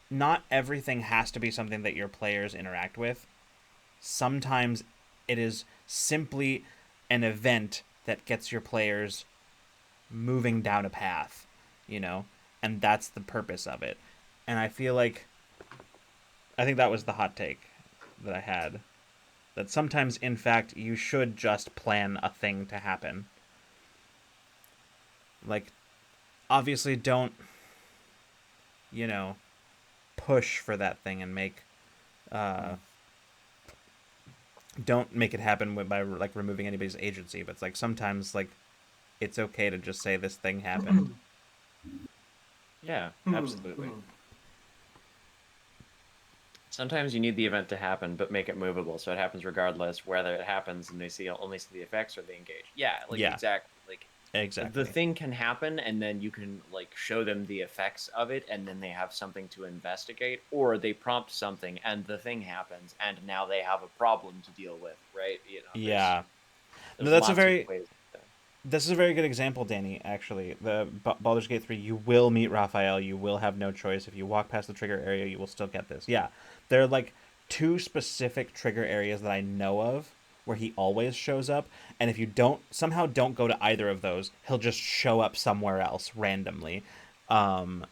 not everything has to be something that your players interact with. Sometimes it is simply an event that gets your players moving down a path, you know? And that's the purpose of it. And I think that was the hot take that I had. That sometimes, in fact, you should just plan a thing to happen. Like, obviously, don't, you know, push for that thing and uh, don't make it happen by, like, removing anybody's agency. But it's like, sometimes, like, it's okay to just say this thing happened. Yeah, absolutely. Hmm. Sometimes you need the event to happen, but make it movable so it happens regardless whether it happens and they only see the effects or they engage. Yeah, like Yeah, exactly. Like the exactly. thing can happen and then you can like show them the effects of it and then they have something to investigate, or they prompt something and the thing happens and now they have a problem to deal with, right? Yeah. No, There's that's a lots of very ways. this is a very good example, Danny. Actually, the Baldur's Gate 3, you will meet Raphael. You will have no choice. If you walk past the trigger area, you will still get this. Yeah, there are like two specific trigger areas that I know of where he always shows up, and if you don't go to either of those, he'll just show up somewhere else randomly. Um,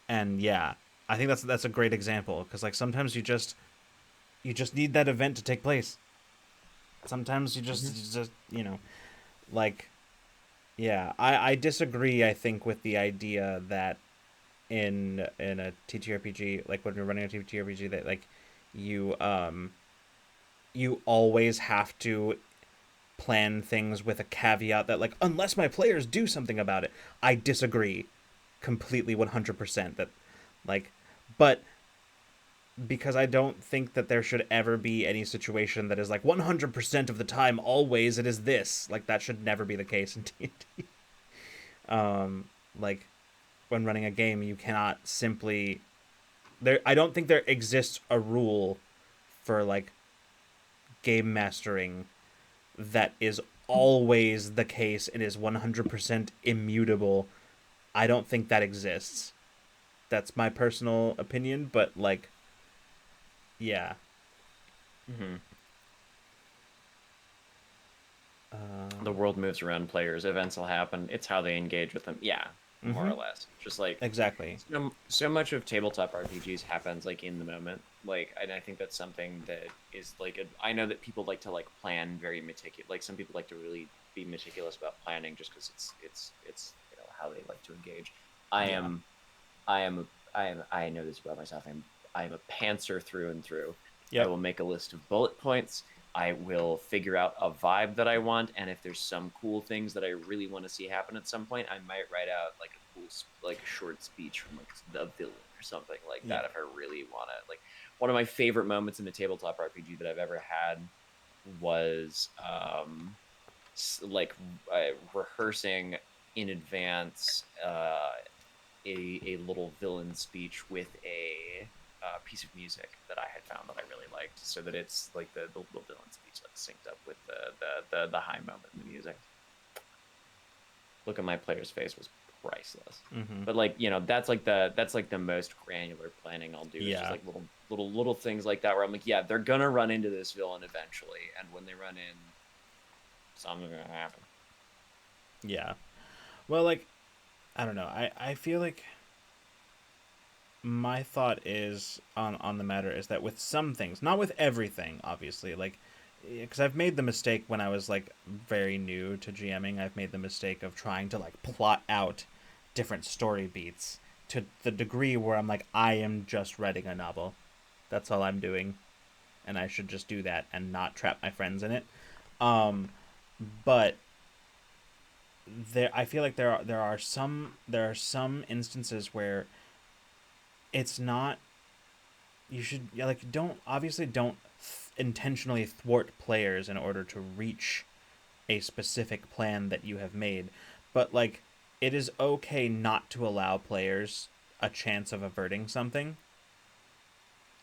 and yeah, I think that's a great example because like sometimes you just need that event to take place. Sometimes Hmm. you just like yeah, I disagree. I think with the idea that in a TTRPG, like when you're running a TTRPG, that like you you always have to plan things with a caveat that like unless my players do something about it. I disagree completely 100% that like but because I don't think that there should ever be any situation that is like 100% of the time always it is this. Like that should never be the case in D&D. Like when running a game, you cannot simply there. I don't think there exists a rule for like game mastering that is always the case and is 100% immutable. I don't think that exists. That's my personal opinion, but like, yeah. Hmm. The Um, world moves around players. Events will happen. It's how they engage with them. Yeah, more mm-hmm. or less. Just like Exactly. so much of tabletop RPGs happens like in the moment. Like, and I think that's something that is like I know that people like to like plan very meticulous. Like some people like to really be meticulous about planning just because it's how they like to engage. I Yeah. am I am I know this about myself. I am a pantser through and through. I Yep. will make a list of bullet points. I will figure out a vibe that I want, and if there's some cool things that I really want to see happen at some point, I might write out like a cool, like a short speech from like the villain or something like Yeah. that. If I really want to, like, one of my favorite moments in a tabletop RPG that I've ever had was like rehearsing in advance a little villain speech with a piece of music that I had found that I really liked, so that it's like the little villain speech like synced up with the high moment in the music. Look at my player's face was priceless. Mm-hmm. But like that's like the most granular planning I'll do is just Yeah. like little things like that where I'm like, yeah, they're gonna run into this villain eventually, and when they run in, something's gonna happen. Yeah. Well, like I don't know. I feel like my thought is on the matter is that with some things, not with everything, obviously, like because I've made the mistake when I was like very new to GMing, I've made the mistake of trying to like plot out different story beats to the degree where I'm like I am just writing a novel. That's all I'm doing, and I should just do that and not trap my friends in it. Um, but there, I feel like there are some instances where it's not you should yeah, like don't obviously don't intentionally thwart players in order to reach a specific plan that you have made, but like it is okay not to allow players a chance of averting something.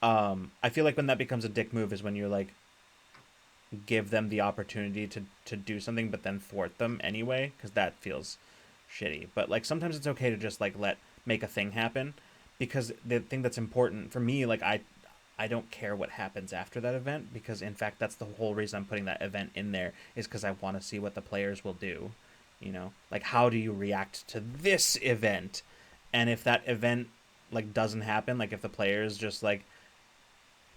I feel like when that becomes a dick move is when you're like give them the opportunity to do something but then thwart them anyway because that feels shitty. But like sometimes it's okay to just like let make a thing happen because the thing that's important for me, like I don't care what happens after that event because in fact that's the whole reason I'm putting that event in there is because I want to see what the players will do. Like how do you react to this event? And if that event like doesn't happen, like if the players just like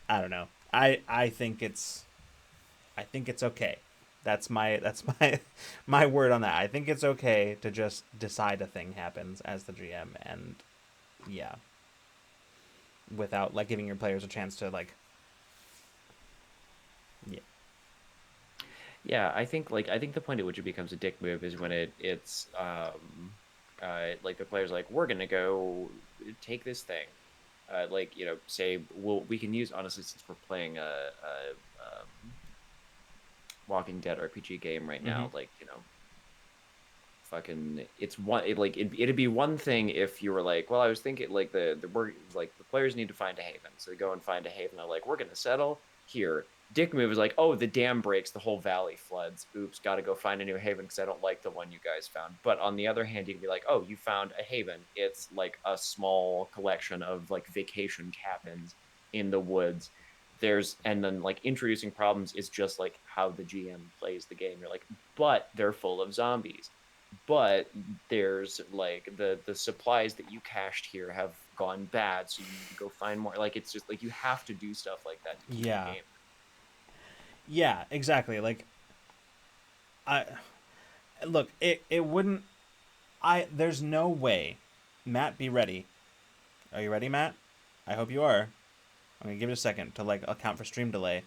I don't know. I think it's okay. That's my my word on that. I think it's okay to just decide a thing happens as the GM and yeah, without like giving your players a chance to like yeah. Yeah, I think the point at which it becomes a dick move is when it's like the player's like, we're gonna go take this thing. Like, say, we can use, honestly, since we're playing a Walking Dead RPG game right Mm-hmm. now, like, fucking it's one it, like it'd be one thing if you were like, well, I was thinking like the players need to find a haven, so they go and find a haven. They're like, we're gonna settle here. dick move is like, oh, the dam breaks, the whole valley floods. Oops, got to go find a new haven because I don't like the one you guys found. But on the other hand, you can be like, oh, you found a haven. It's like a small collection of like vacation cabins in the woods. And then like introducing problems is just like how the GM plays the game. You're like, but they're full of zombies. But there's like the supplies that you cached here have gone bad, so you need to go find more. Like it's just like you have to do stuff like that to keep the Yeah. game. Yeah, exactly. Like I look, it wouldn't I there's no way. Matt, be ready. Are you ready, Matt? I hope you are. I'm going to give it a second to like account for stream delay.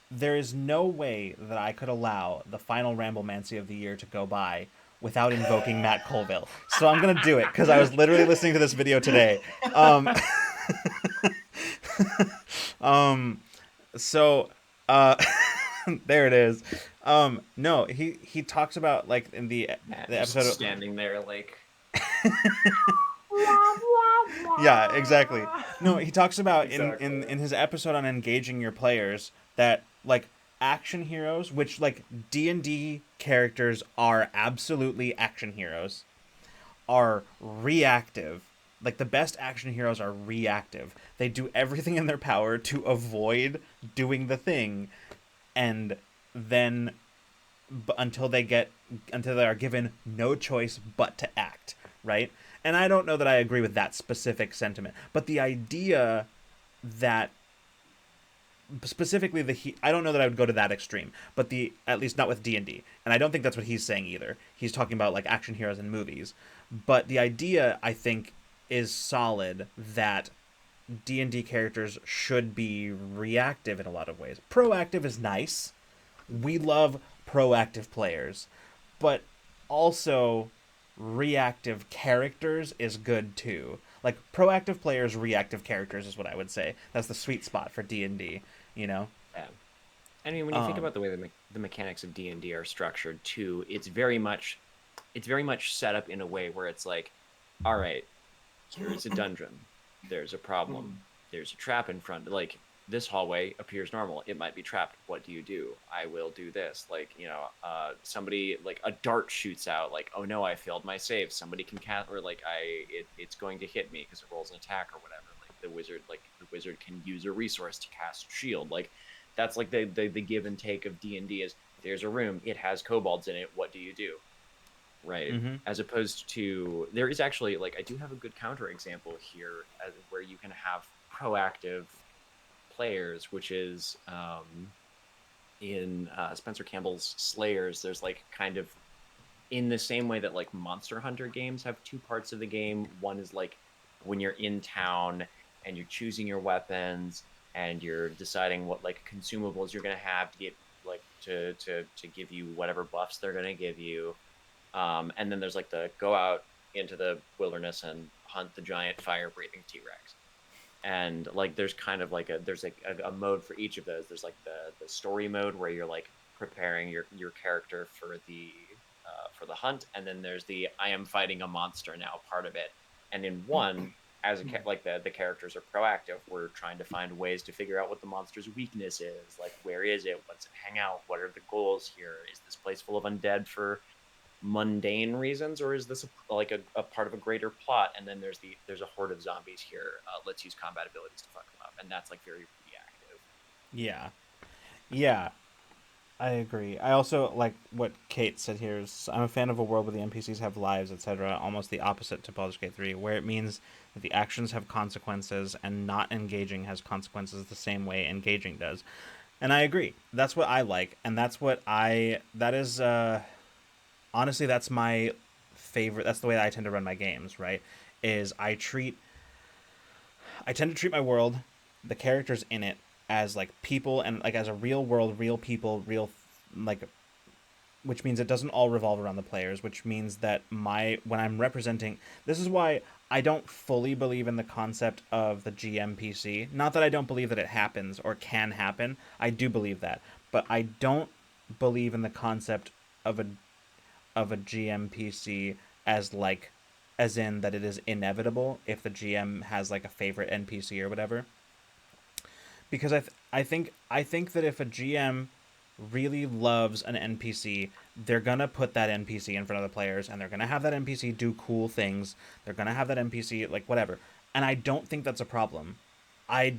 There is no way that I could allow the final Ramblemancy of the year to go by without invoking Matt Colville. So I'm gonna do it because I was literally listening to this video today. Um, um, so uh, there it is. No, he talks about like in Matt the just episode. standing there like Yeah, exactly. No, he talks about Exactly. in his episode on engaging your players that like action heroes, which like D&D characters are absolutely action heroes, are reactive. Like the best action heroes are reactive. They do everything in their power to avoid doing the thing, and then until they are given no choice but to act, right? And I don't know that I agree with that specific sentiment, but the idea that specifically I don't know that I would go to that extreme, but the at least not with D&D. And I don't think that's what he's saying either. He's talking about like action heroes in movies. But the idea I think is solid that D&D characters should be reactive in a lot of ways. Proactive is nice. We love proactive players, but also reactive characters is good too. Like proactive players, reactive characters is what I would say. That's the sweet spot for D&D, you know. yeah. I mean, when you think Um about the way the mechanics of D&D are structured too, it's very much set up in a way where it's like, all right, here's a dungeon, there's a problem, there's a trap in front. Like this hallway appears normal, it might be trapped. What do you do? I will do this. Like somebody like a dart shoots out. Like, oh no, I failed my save. Somebody can cast, or like it's going to hit me because it rolls an attack or whatever. Like the wizard can use a resource to cast shield. Like that's like the give and take of D&D is there's a room, it has kobolds in it. What do you do? Right. mhm. As opposed to there is actually like I do have a good counter example here where you can have proactive players, which is in Spencer Campbell's Slayers. There's like kind of in the same way that like Monster Hunter games have two parts of the game. One is like when you're in town and you're choosing your weapons and you're deciding what like consumables you're gonna have to get like to give you whatever buffs they're gonna give you. And then there's like the go out into the wilderness and hunt the giant fire breathing T-Rex. And like there's kind of like there's like a mode for each of those. There's like the story mode where you're like preparing your character for the hunt, and then there's the I am fighting a monster now part of it. And in one, like the characters are proactive. We're trying to find ways to figure out what the monster's weakness is. Like where is it? What's it hang out? What are the goals here? Is this place full of undead for mundane reasons, or is this like a part of a greater plot? And then there's a horde of zombies here. Let's use combat abilities to fuck them up, and that's like very reactive. Yeah. Yeah. I agree. I also like what Kate said here is I'm a fan of a world where the NPCs have lives, etc. Almost the opposite to Baldur's Gate 3, where it means that the actions have consequences and not engaging has consequences the same way engaging does. And I agree. That's what I like, and that is honestly that's my favorite. That's the way that I tend to run my games, right? Is I tend to treat my world, the characters in it, as like people and like as a real world, real people, real like, which means it doesn't all revolve around the players, which means that when I'm representing, this is why I don't fully believe in the concept of the GMPC. Not that I don't believe that it happens or can happen. I do believe that, but I don't believe in the concept of a GMPC as like as in that it is inevitable if the GM has like a favorite NPC or whatever. because I think that if a GM really loves an NPC, they're gonna put that NPC in front of the players, and they're gonna have that NPC do cool things. They're gonna have that NPC like whatever, and I don't think that's a problem. I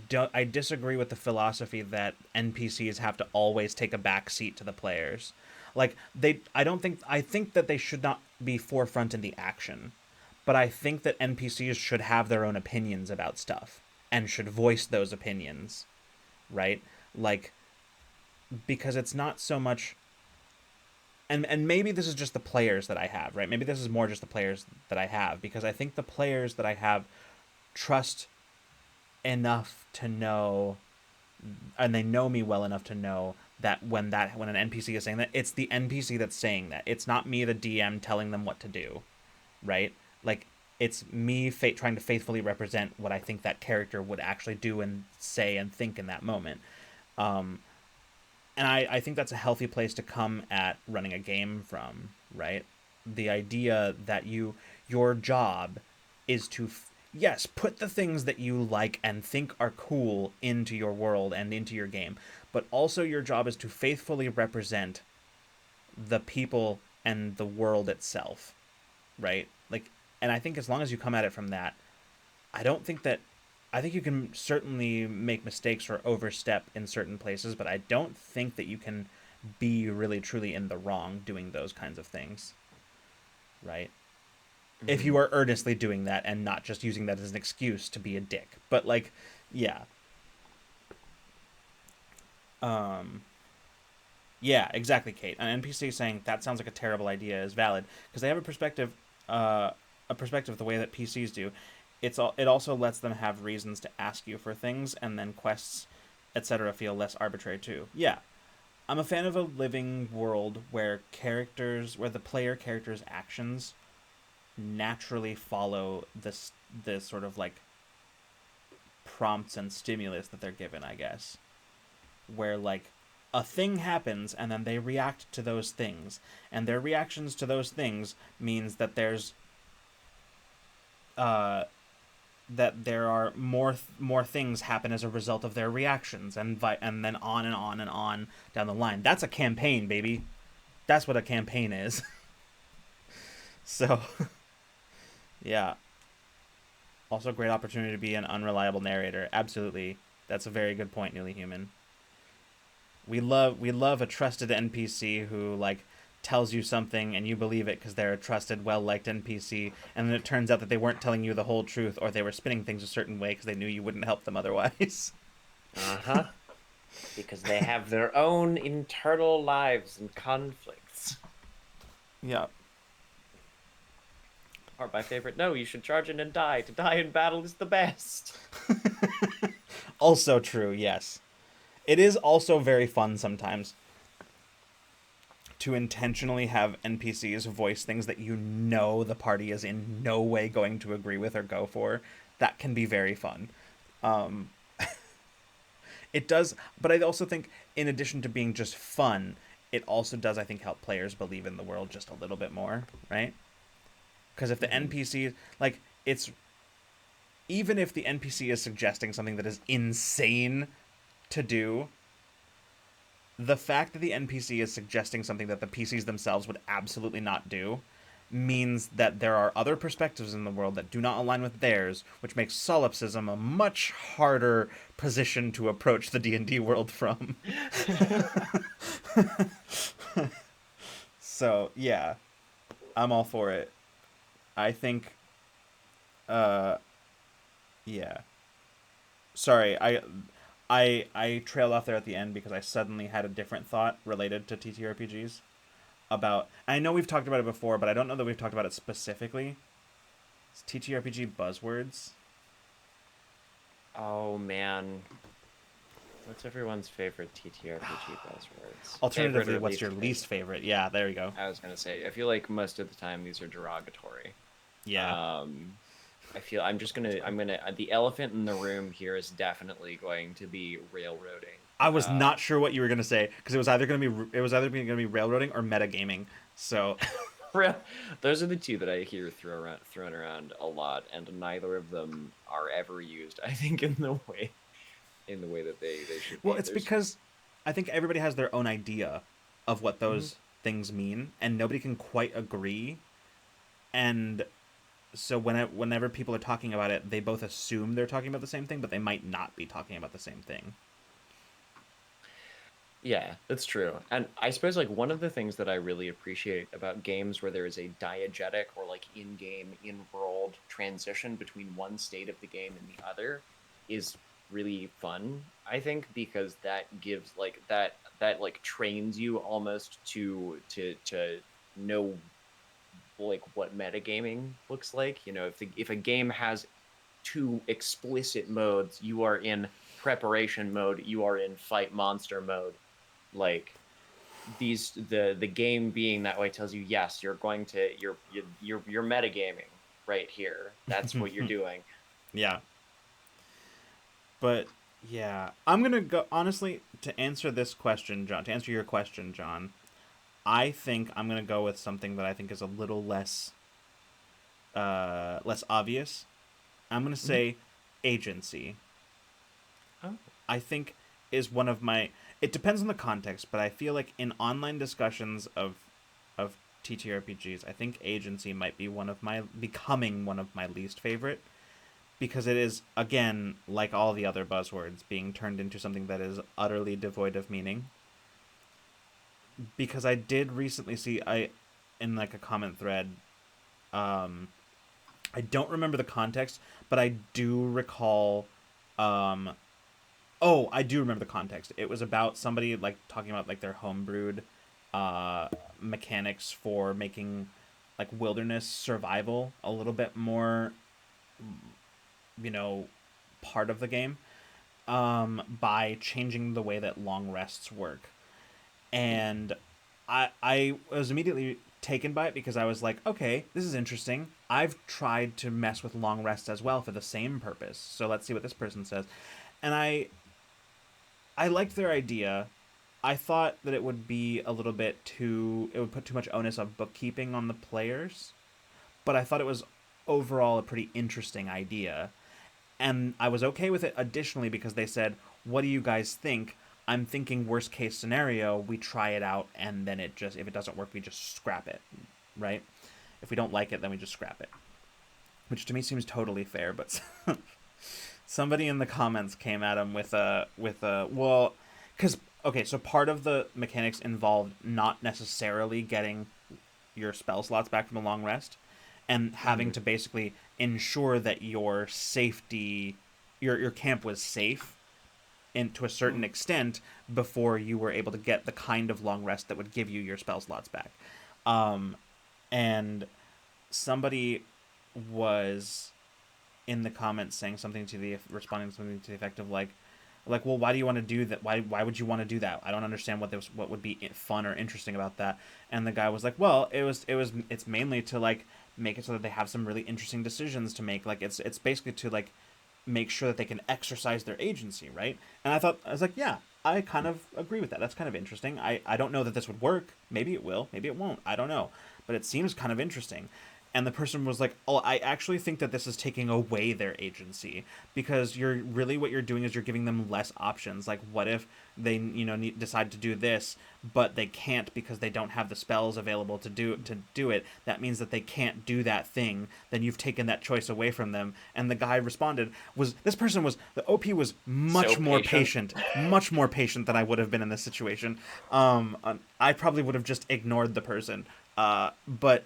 disagree with the philosophy that NPCs have to always take a back seat to the players. Like I think that they should not be forefront in the action, but I think that NPCs should have their own opinions about stuff and should voice those opinions, right? Like because it's not so much, and maybe this is just the players that I have, right? Maybe this is more just the players that I have, because I think the players that I have trust enough to know, and they know me well enough to know that when an NPC is saying that, it's the NPC that's saying that. It's not me, the DM, telling them what to do, right? Like it's me trying to faithfully represent what I think that character would actually do and say and think in that moment. Um, and I think that's a healthy place to come at running a game from, right? The idea that your job is to yes, put the things that you like and think are cool into your world and into your game, but also your job is to faithfully represent the people and the world itself, right? Like, and I think as long as you come at it from that, I don't think that I think you can certainly make mistakes or overstep in certain places, but I don't think that you can be really truly in the wrong doing those kinds of things, right? If Mm-hmm. you are earnestly doing that and not just using that as an excuse to be a dick. But like, yeah. Um yeah, exactly, Kate. An NPC saying that sounds like a terrible idea is valid because they have a perspective the way that PCs do. It also lets them have reasons to ask you for things, and then quests, etc. feel less arbitrary too. Yeah, I'm a fan of a living world where the player characters' actions naturally follow this sort of like prompts and stimulus that they're given, I guess. Where like a thing happens and then they react to those things, and their reactions to those things means that uh there are more things happen as a result of their reactions, and then on and on and on down the line. That's a campaign, baby. That's what a campaign is. So, yeah. Also, great opportunity to be an unreliable narrator. Absolutely, that's a very good point, Newly Human. We love a trusted NPC who like tells you something and you believe it because they're a trusted, well-liked NPC, and then it turns out that they weren't telling you the whole truth, or they were spinning things a certain way because they knew you wouldn't help them otherwise. Uh-huh. Because they have their own internal lives and conflicts. Yeah. Or my favorite, no, you should charge in and die. To die in battle is the best. Also true. Yes. It is also very fun sometimes to intentionally have NPCs voice things that you know the party is in no way going to agree with or go for. That can be very fun. Um, it does, but I also think, in addition to being just fun, it also does, I think, help players believe in the world just a little bit more, right? Because if the Mm-hmm. NPC, like, it's even if the NPC is suggesting something that is insane to do, the fact that the NPC is suggesting something that the PCs themselves would absolutely not do means that there are other perspectives in the world that do not align with theirs, which makes solipsism a much harder position to approach the D&D world from. So, yeah, I'm all for it. I think uh yeah. Sorry, I trailed off there at the end because I suddenly had a different thought related to TTRPGs about. I know we've talked about it before, but I don't know that we've talked about it specifically. It's TTRPG buzzwords. Oh man. What's everyone's favorite TTRPG buzzwords? Favorite Alternatively, or what's your least least favorite? favorite? Yeah, there you go. I was gonna say, I feel like most of the time these are derogatory. Yeah. Um, I feel I'm gonna the elephant in the room here is definitely going to be railroading. I was Uh, not sure what you were gonna say because it was either gonna be railroading or metagaming. So those are the two that I hear thrown around a lot, and neither of them are ever used. I think in the way in the way that they should Well, be. it's There's because I think everybody has their own idea of what Mhm. those things mean, and nobody can quite agree. And so whenever people are talking about it, they both assume they're talking about the same thing, but they might not be talking about the same thing. Yeah, that's true. And I suppose like one of the things that I really appreciate about games where there is a diegetic or like in-game, in-world transition between one state of the game and the other is really fun, I think, because that gives like that like trains you almost to know like what metagaming looks like. You know, if a game has two explicit modes, you are in preparation mode, you are in fight monster mode. Like the game being that way tells you yes, you're going to you're metagaming right here. That's what you're doing. Yeah, but yeah, I'm gonna go honestly to answer this question, John. To answer your question, John, I think I'm gonna go with something that I think is a little less obvious. I'm gonna Mhm. say agency. Oh. I think is one of my. It depends on the context, but I feel like in online discussions of TTRPGs, I think agency might be becoming one of my least favorite, because it is, again, like all the other buzzwords, being turned into something that is utterly devoid of meaning. Because I did recently see, in like a comment thread, um I don't remember the context, but I do recall, um oh, I do remember the context. It was about somebody like talking about like their homebrewed uh mechanics for making like wilderness survival a little bit more, you know, part of the game, by changing the way that long rests work. And I was immediately taken by it because I was like, okay, this is interesting. I've tried to mess with long rests as well for the same purpose. So let's see what this person says. And I liked their idea. I thought that it would be a little bit too, it would put too much onus of bookkeeping on the players, but I thought it was overall a pretty interesting idea. And I was okay with it additionally because they said, "What do you guys think?" I'm thinking worst case scenario, we try it out and then it just, if it doesn't work, we just scrap it, right? If we don't like it, then we just scrap it. Which to me seems totally fair, but somebody in the comments came at him with a well, cuz okay, so part of the mechanics involved not necessarily getting your spell slots back from a long rest, and having Mhm. to basically ensure that your safety, your camp was safe in to a certain Mm. extent before you were able to get the kind of long rest that would give you your spell slots back. And somebody was in the comments saying something to the responding to something to the effect of like, well, why do you want to do that? Why would you want to do that? I don't understand what would be fun or interesting about that. And the guy was like, well, it's mainly to like make it so that they have some really interesting decisions to make. Like it's basically to like make sure that they can exercise their agency, right? And I was like, yeah, I kind of agree with that. That's kind of interesting. I don't know that this would work. Maybe it will. Maybe it won't. I don't know. But it seems kind of interesting. And the person was like, "Oh, I actually think that this is taking away their agency, because what you're doing is you're giving them less options. Like, what if they decide to do this, but they can't because they don't have the spells available to do it? That means that they can't do that thing. Then you've taken that choice away from them." And the guy responded, was this person was the OP was So patient. much more patient than I would have been in this situation. I probably would have just ignored the person. But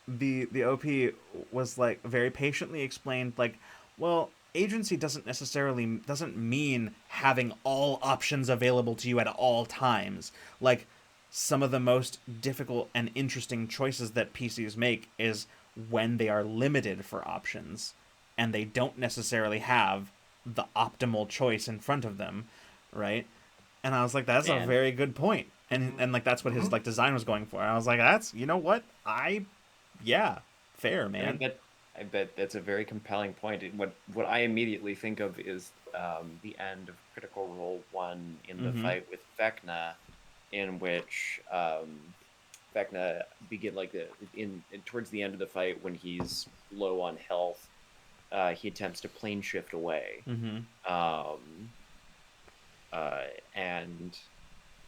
the OP was like very patiently explained, like, well, agency doesn't mean having all options available to you at all times. Like, some of the most difficult and interesting choices that PCs make is when they are limited for options and they don't necessarily have the optimal choice in front of them, right? And I was like, that's a Man. very good point. And like that's what his Mhm. like design was going for. And I was like, that's, you know what? Yeah, fair, I mean, man. I bet that's a very compelling point. What I immediately think of is the end of Critical Role 1 in the Mm-hmm. fight with Vecna, in which Vecna begin like towards the end of the fight when he's low on health, he attempts to plane shift away. Mm-hmm. Um, and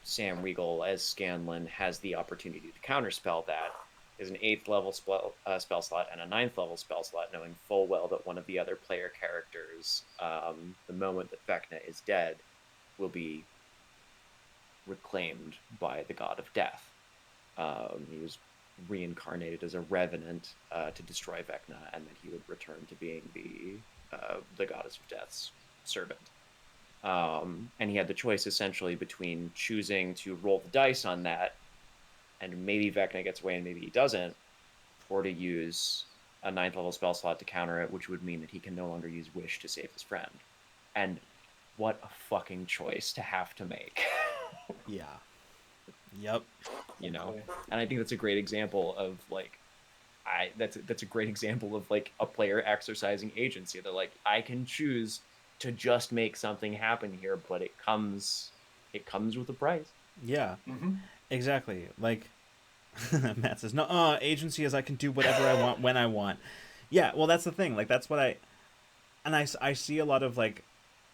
Sam Riegel as Scanlan has the opportunity to counterspell that. Is an 8th level spell slot and a 9th level spell slot, knowing full well that one of the other player characters, the moment that Vecna is dead, will be reclaimed by the god of death. He was reincarnated as a revenant to destroy Vecna, and then he would return to being the goddess of death's servant. And he had the choice essentially between choosing to roll the dice on that, and maybe Vecna gets away and maybe he doesn't, or to use a 9th level spell slot to counter it, which would mean that he can no longer use Wish to save his friend. And what a fucking choice to have to make. Yeah. Yep. You know, and I think that's a great example of like, that's a great example of like a player exercising agency. They're like, I can choose to just make something happen here, but it comes with a price. Yeah. Exactly. Like Matt says, no, agency is I can do whatever I want when I want. Yeah, well, that's the thing. Like, that's what I see a lot of, like,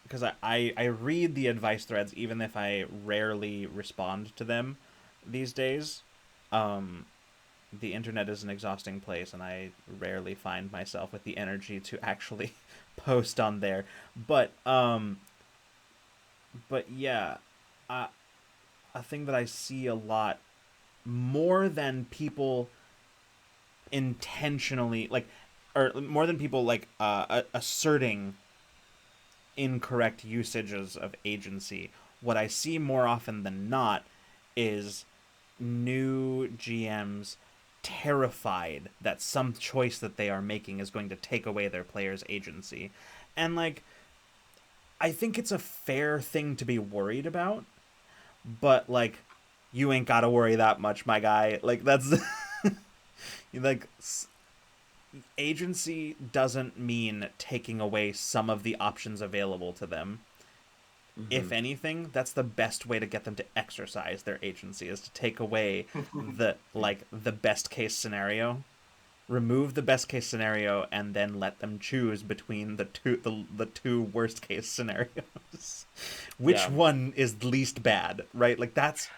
because I read the advice threads, even if I rarely respond to them these days. The internet is an exhausting place, and I rarely find myself with the energy to actually post on there. But yeah, a thing that I see a lot more than people intentionally like, or more than people like asserting incorrect usages of agency. What I see more often than not is new GMs terrified that some choice that they are making is going to take away their players' agency. And like, I think it's a fair thing to be worried about, but like, you ain't gotta worry that much, my guy. Like, that's like, agency doesn't mean taking away some of the options available to them. If anything, that's the best way to get them to exercise their agency, is to take away the best case scenario, remove the best case scenario, and then let them choose between the two worst case scenarios. Which one is least bad, right? Like, that's,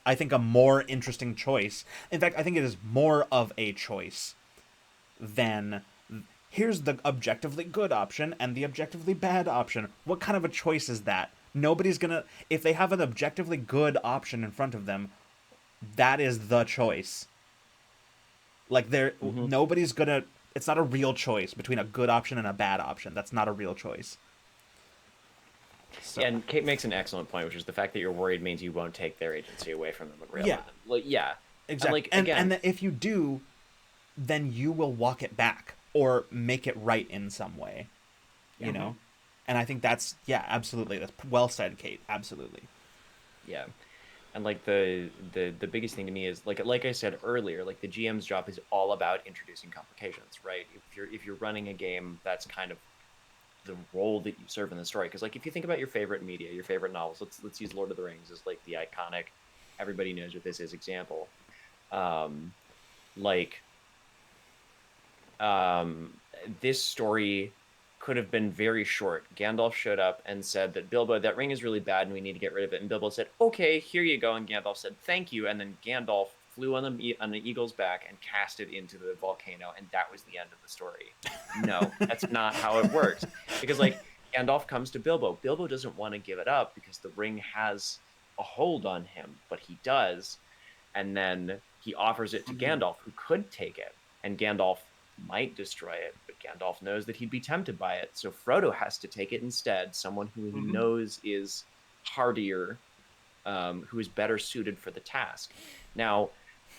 I think, a more interesting choice. In fact, I think it is more of a choice than here's the objectively good option and the objectively bad option. What kind of a choice is that? Nobody's gonna, if they have an objectively good option in front of them, that is the choice. Like, nobody's gonna, it's not a real choice between a good option and a bad option. That's not a real choice. So. Yeah, and Kate makes an excellent point, which is the fact that you're worried means you won't take their agency away from them and rail Yeah. them. Like, yeah, exactly. And, like, and if you do, then you will walk it back or make it right in some way, you know? And I think that's, yeah, absolutely. That's well said, Kate. Absolutely. Yeah. And like the biggest thing to me is like I said earlier, like the GM's job is all about introducing complications, right? If you're running a game, that's kind of the role that you serve in the story. Because like if you think about your favorite media, your favorite novels, let's use Lord of the Rings as like the iconic, everybody knows what this is example. This story could have been very short. Gandalf showed up and said that Bilbo, that ring is really bad and we need to get rid of it. And Bilbo said, okay, here you go. And Gandalf said, thank you. And then Gandalf flew on the eagle's back and cast it into the volcano. And that was the end of the story. No, that's not how it works. Because like Gandalf comes to Bilbo. Bilbo doesn't want to give it up because the ring has a hold on him, but he does. And then he offers it to Gandalf, who could take it. And Gandalf might destroy it, but Gandalf knows that he'd be tempted by it. So Frodo has to take it instead, someone who he knows is hardier, who is better suited for the task. Now,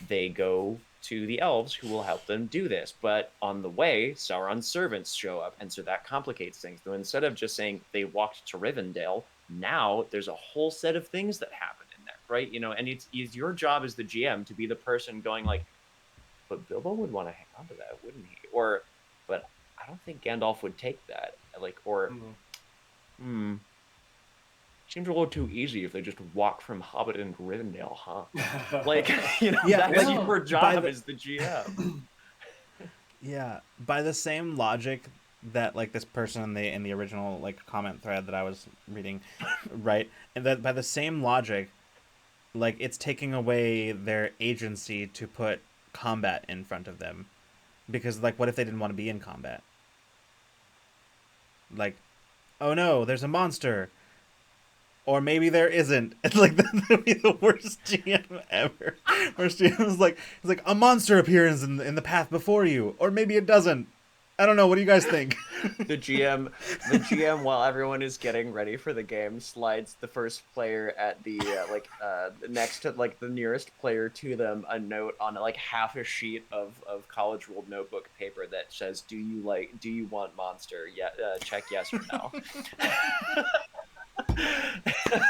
they go to the elves who will help them do this, but on the way, Sauron's servants show up, and so that complicates things. So instead of just saying they walked to Rivendell, now there's a whole set of things that happen in there, right? You know, and it's your job as the GM to be the person going like, but Bilbo would want to hang on to that, wouldn't he? Or, but I don't think Gandalf would take that. Like, or, seems a little too easy if they just walk from Hobbiton to Rivendell, huh? Like, you know, Yeah, that's well, your job as the GM. Yeah, by the same logic that like this person in the original like comment thread that I was reading, right? And that by the same logic, like it's taking away their agency to put combat in front of them, because like what if they didn't want to be in combat? Like, oh no, there's a monster. Or maybe there isn't. It's like that would be the worst GM ever. Worst GM is like it's like a monster appears in the path before you, or maybe it doesn't. I don't know. What do you guys think? The GM, while everyone is getting ready for the game, slides the first player at the next to like the nearest player to them a note on like half a sheet of college ruled notebook paper that says, "Do you want monster? Yeah, check yes or no."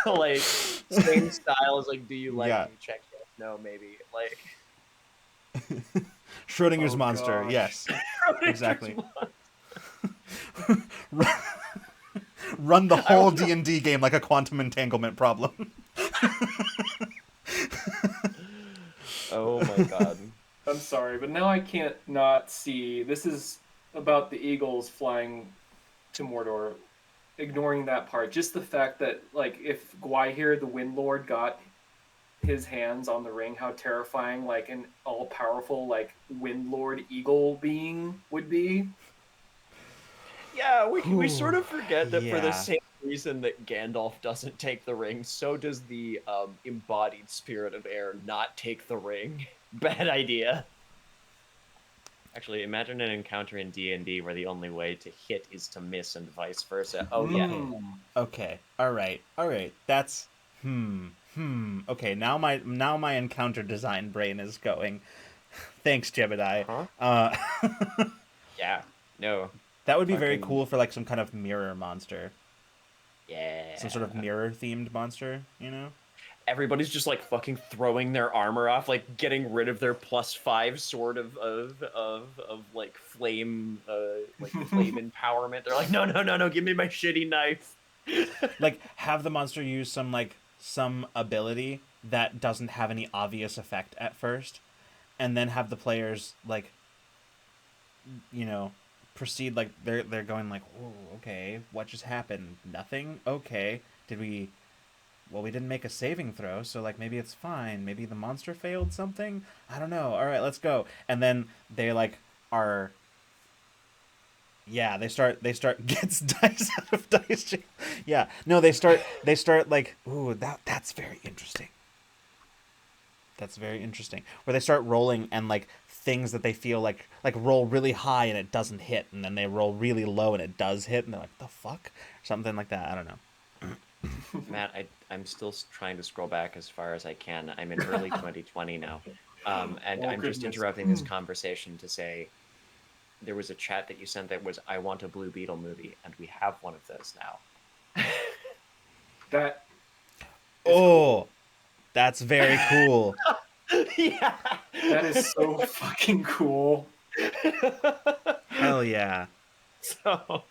Like same style as like, "Do you like Yeah, me? Check yes, no, maybe." Like, Schrodinger's Oh monster. gosh. Yes, exactly. Run the I whole want D and D game like a quantum entanglement problem. Oh my god. I'm sorry, but now I can't not see. This is about the eagles flying to Mordor. Ignoring that part, just the fact that like if Gwaihir the Wind Lord got his hands on the ring, how terrifying like an all powerful like Wind Lord eagle being would be. Yeah, we sort of forget that for the Yeah. same reason that Gandalf doesn't take the ring, so does the embodied spirit of air not take the ring. Bad idea. Actually, imagine an encounter in D&D where the only way to hit is to miss and vice versa. Oh yeah. Okay. Okay. All right. All right. That's Okay. Now my encounter design brain is going. Thanks, Jebediah. Huh? Uh, Yeah. No. that would be very Fucking cool for like some kind of mirror monster, some sort of yeah. mirror themed monster. You know? Everybody's just like fucking throwing their armor off, like getting rid of their +5 sort of like flame empowerment. They're like, no, no, no, no, give me my shitty knife. Like have the monster use some ability that doesn't have any obvious effect at first, and then have the players like you know proceed like they're going like, oh, okay, what just happened? Nothing. Okay, did we? Well, we didn't make a saving throw, so like maybe it's fine. Maybe the monster failed something. I don't know. All right, let's go. And then they like are. Yeah, they start gets dice out of dice jail. Yeah, no, they start like, ooh, that's very interesting. That's very interesting. Where they start rolling and like things that they feel like roll really high and it doesn't hit, and then they roll really low and it does hit, and they're like, the fuck, something like that. I don't know. Matt, I'm still trying to scroll back as far as I can. I'm in early 2020 now. And Oh I'm just goodness. interrupting this conversation to say there was a chat that you sent that was, I want a Blue Beetle movie, and we have one of those now. That is Oh, cool. that's very cool. Yeah. That is so fucking cool. Hell yeah. So,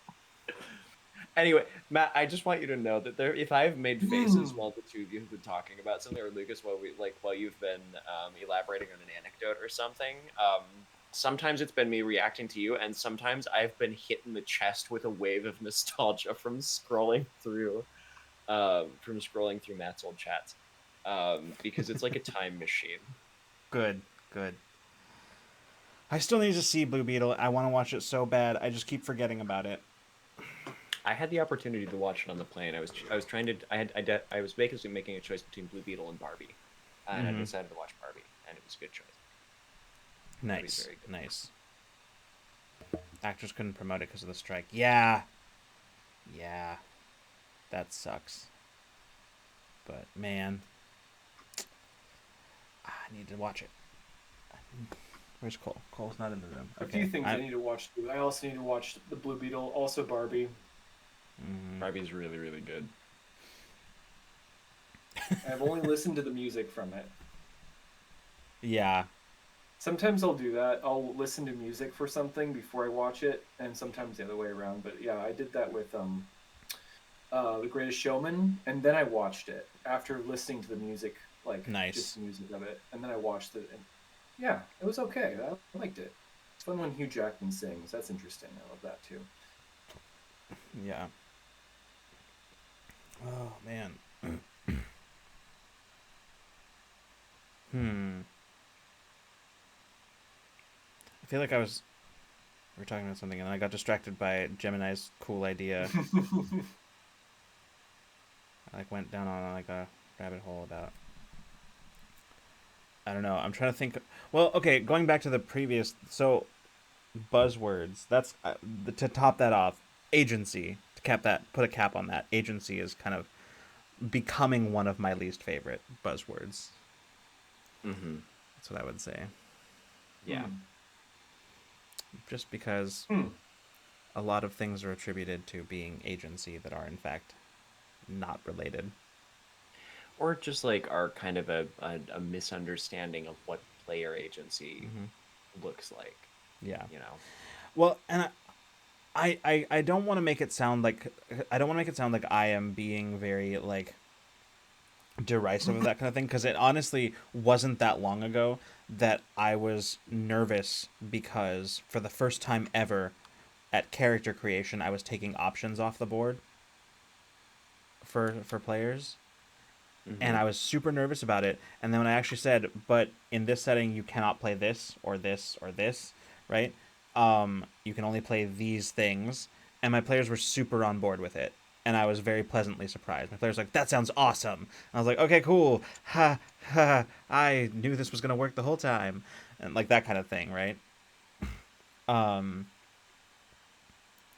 anyway, Matt, I just want you to know that if I've made faces while the two of you have been talking about something, or Lucas, while you've been elaborating on an anecdote or something, sometimes it's been me reacting to you, and sometimes I've been hit in the chest with a wave of nostalgia from scrolling through Matt's old chats, because it's like a time machine. Good, good. I still need to see Blue Beetle. I want to watch it so bad. I just keep forgetting about it. I had the opportunity to watch it on the plane. I was trying to I was basically making a choice between Blue Beetle and Barbie, and I decided to watch Barbie, and it was a good choice. Nice, Very good. nice. Actors couldn't promote it because of the strike. Yeah, yeah, that sucks. But man, I need to watch it. Where's Cole? Cole's not in the room. A Okay. few things I need to watch too. I also need to watch the Blue Beetle, also Barbie. Barbie's really, really good. I've only listened to the music from it. Yeah. Sometimes I'll do that. I'll listen to music for something before I watch it, and sometimes the other way around. But yeah, I did that with The Greatest Showman, and then I watched it after listening to the music, like Nice. just the music of it, and then I watched it, and yeah, it was okay. I liked it. It's fun when Hugh Jackman sings. That's interesting. I love that too. Yeah. Oh man. Hmm. I feel like we were talking about something and I got distracted by Gemini's cool idea. I like went down on like a rabbit hole about, I don't know. I'm trying to think. Well, okay, going back to the previous, so buzzwords. That's to top that off. Agency, to cap that, put a cap on that. Agency is kind of becoming one of my least favorite buzzwords. Mm-hmm. That's what I would say. Yeah. Just because Hmm. a lot of things are attributed to being agency that are in fact not related. Or just like are kind of a misunderstanding of what player agency Hmm. looks like, Yeah. you know? Well, and I don't want to make it sound like I am being very like derisive of that kind of thing, because it honestly wasn't that long ago that I was nervous because for the first time ever at character creation I was taking options off the board for players, and Mm-hmm. I was super nervous about it. And then when I actually said, "But in this setting, you cannot play this or this or this," right? You can only play these things, and my players were super on board with it, and I was very pleasantly surprised. My players were like, "That sounds awesome." And I was like, "Okay, cool. Ha ha! I knew this was gonna work the whole time," and like that kind of thing, right? Um,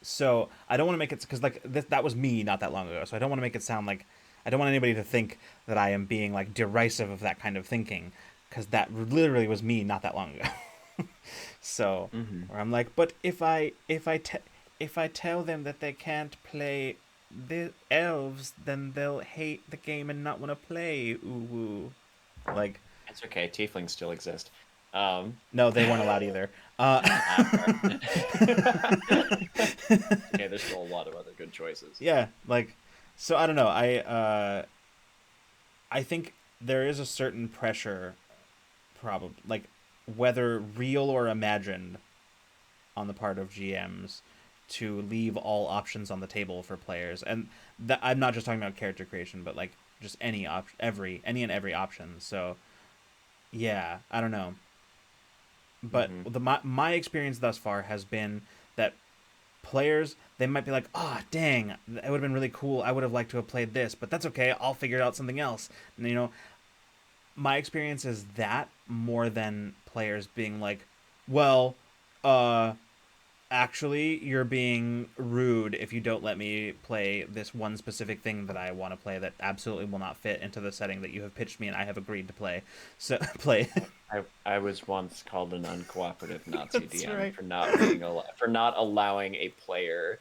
So I don't want to make it because like that was me not that long ago. So I don't want to make it sound like I don't want anybody to think that I am being like derisive of that kind of thinking, because that literally was me not that long ago. So Mm-hmm. where I'm like, but if I tell them that they can't play the elves, then they'll hate the game and not want to play. Ooh, woo. Like It's okay. Tieflings still exist. Um, no, they weren't allowed either. fair. It's okay. There's still a lot of other good choices. Yeah, like so I don't know. I think there is a certain pressure, probably like whether real or imagined, on the part of GMs to leave all options on the table for players, and that I'm not just talking about character creation, but like just any and every option. So yeah, I don't know, but Mm-hmm. my experience thus far has been that players, they might be like, oh dang, it would have been really cool, I would have liked to have played this, but that's okay, I'll figure out something else. And my experience is that more than players being like, well, uh, actually, you're being rude if you don't let me play this one specific thing that I want to play that absolutely will not fit into the setting that you have pitched me and I have agreed to play. So play. I was once called an uncooperative Nazi That's DM right. for not being for not allowing a player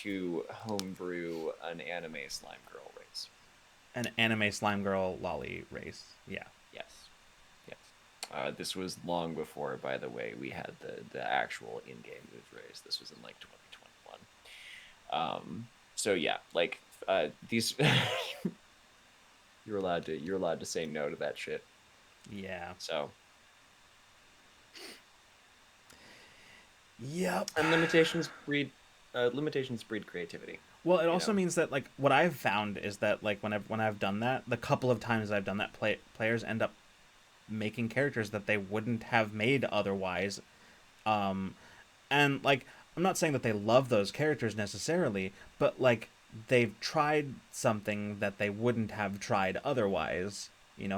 to homebrew an anime slime girl race. An anime slime girl lolly race. Yeah. Yes, yes. This was long before, by the way, we had the actual in-game move race. This was in like 2021. So yeah, like these you're allowed to say no to that shit. Yeah. So Yep. and limitations breed creativity. Well, it You also know. means that like what I've found is that like when I've done that, the couple of times I've done that, players end up making characters that they wouldn't have made otherwise. Um, and like I'm not saying that they love those characters necessarily, but like they've tried something that they wouldn't have tried otherwise.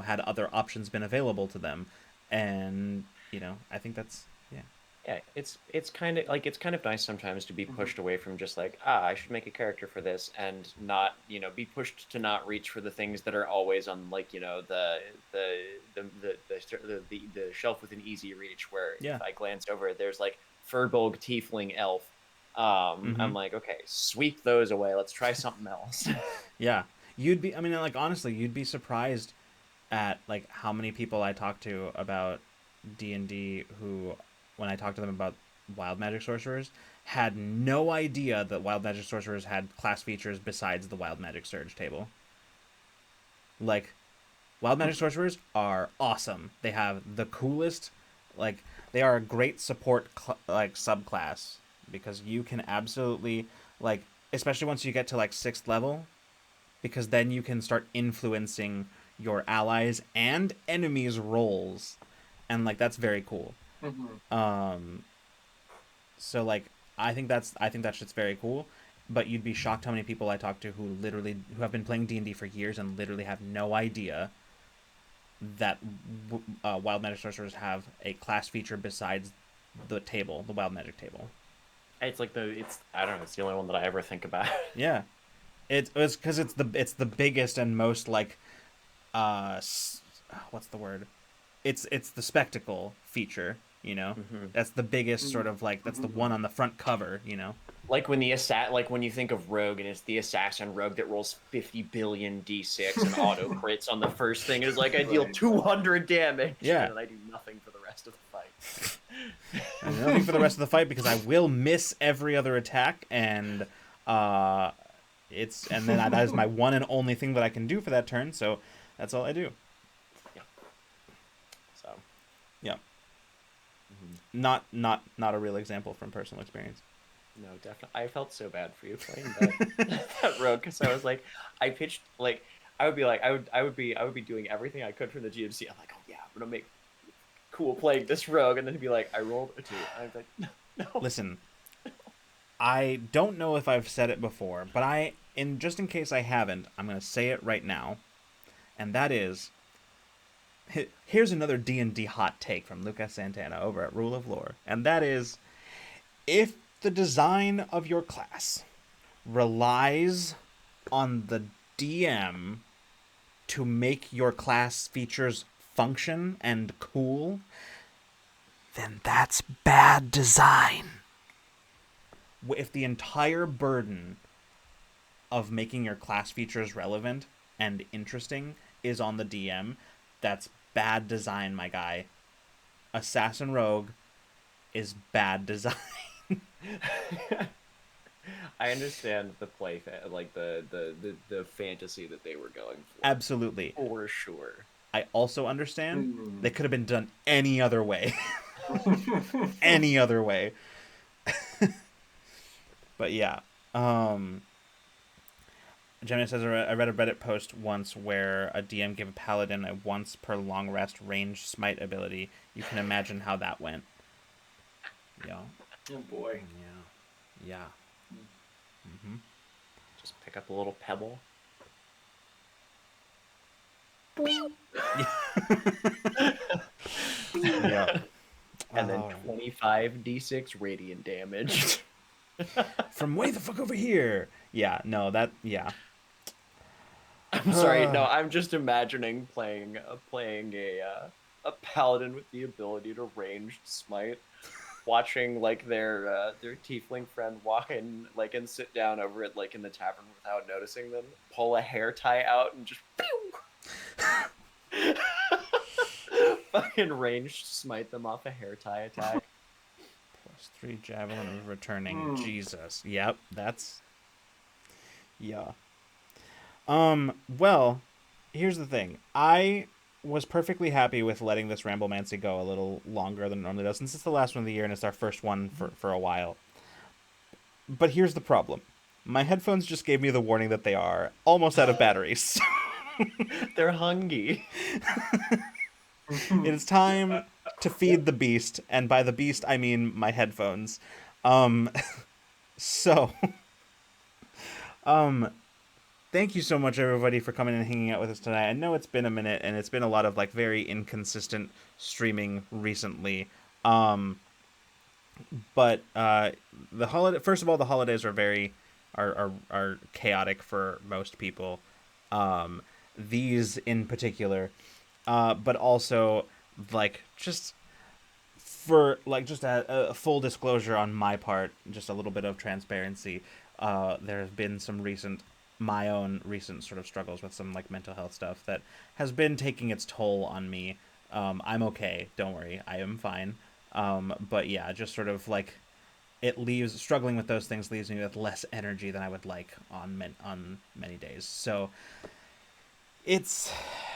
Had other options been available to them, and I think that's yeah. Yeah, it's kind of nice sometimes to be Mhm. pushed away from just like I should make a character for this and not be pushed to not reach for the things that are always on like the shelf within easy reach where if Yeah. I glance over there's like Furbolg Tiefling Elf. Mm-hmm. I'm like, okay, sweep those away, let's try something else. Yeah. You'd be. I mean, like honestly, you'd be surprised at like how many people I talk to about D&D who, when I talk to them about wild magic sorcerers, had no idea that wild magic sorcerers had class features besides the wild magic surge table. Like wild magic sorcerers are awesome. They have the coolest, like they are a great support like subclass, because you can absolutely like especially once you get to like 6th level, because then you can start influencing your allies and enemies' roles, and like that's very cool. Mhm. Um, so like I think that shit's very cool. But you'd be shocked how many people I talk to who have been playing D&D for years and literally have no idea that wild magic sorcerers have a class feature besides the wild magic table. It's like I don't know, it's the only one that I ever think about. Yeah, it's because it's the biggest and most like uh, what's the word? It's the spectacle feature. You know, Hmm. that's the biggest sort Mhm. of like that's the Mhm. one on the front cover. You know, Like like when you think of rogue and it's the assassin rogue that rolls 50 billion d6 and auto crits on the first thing, is like I deal Right. 200 damage yeah, and then I do nothing for the rest of the fight. and nothing for the rest of the fight because I will miss every other attack and uh, and then that is my one and only thing that I can do for that turn. So that's all I do. Yeah. So. Yeah, Mhm. not a real example from personal experience. No, definitely. I felt so bad for you playing that that rogue because I was like, I pitched like I would be like I would be doing everything I could for the GMC. I'm like, oh yeah, I'm gonna make cool playing this rogue, and then he'd be like, I rolled a 2. And I was like, no, no. Listen, I don't know if I've said it before, but just in case I haven't, I'm gonna say it right now, and that is, here's another D&D hot take from Lucas Santana over at Rule of Lore, and that is, if the design of your class relies on the DM to make your class features function and cool, then that's bad design. If the entire burden of making your class features relevant and interesting is on the DM, that's bad design, my guy. Assassin Rogue is bad design. I understand the like the fantasy that they were going Absolutely. for sure. I also understand Mm. they could have been done any other way. Any other way. But yeah. Um, Gemini says, I read a Reddit post once where a DM gave a paladin a once per long rest range smite ability. You can imagine how that went. Yeah. Oh boy. Yeah. Yeah. Mm-hmm. Just pick up a little pebble. Yeah. And then All right. 25 d6 radiant damage. From way the fuck over here. Yeah. No. That. Yeah. I'm sorry. No, I'm just imagining playing a paladin with the ability to ranged smite, watching like their tiefling friend walk in like and sit down over it like in the tavern without noticing them, pull a hair tie out and just fucking ranged smite them off a hair tie attack. +3 javelin of returning. Mm. Jesus. Yep. That's. Yeah. Well, here's the thing. I was perfectly happy with letting this Ramblemancy go a little longer than it normally does, since it's the last one of the year and it's our first one for a while. But here's the problem. My headphones just gave me the warning that they are almost out of batteries. They're hungry. It is time to feed the beast, and by the beast I mean my headphones. Um, so, um, thank you so much, everybody, for coming and hanging out with us tonight. I know it's been a minute, and it's been a lot of like very inconsistent streaming recently. Um, but the holiday. First of all, the holidays are are chaotic for most people. These in particular, but also like just for like just a full disclosure on my part, just a little bit of transparency. There have been some my own recent sort of struggles with some like mental health stuff that has been taking its toll on me. I'm okay, don't worry, I am fine. But yeah, just sort of like it leaves struggling with those things leaves me with less energy than I would like on many days. So it's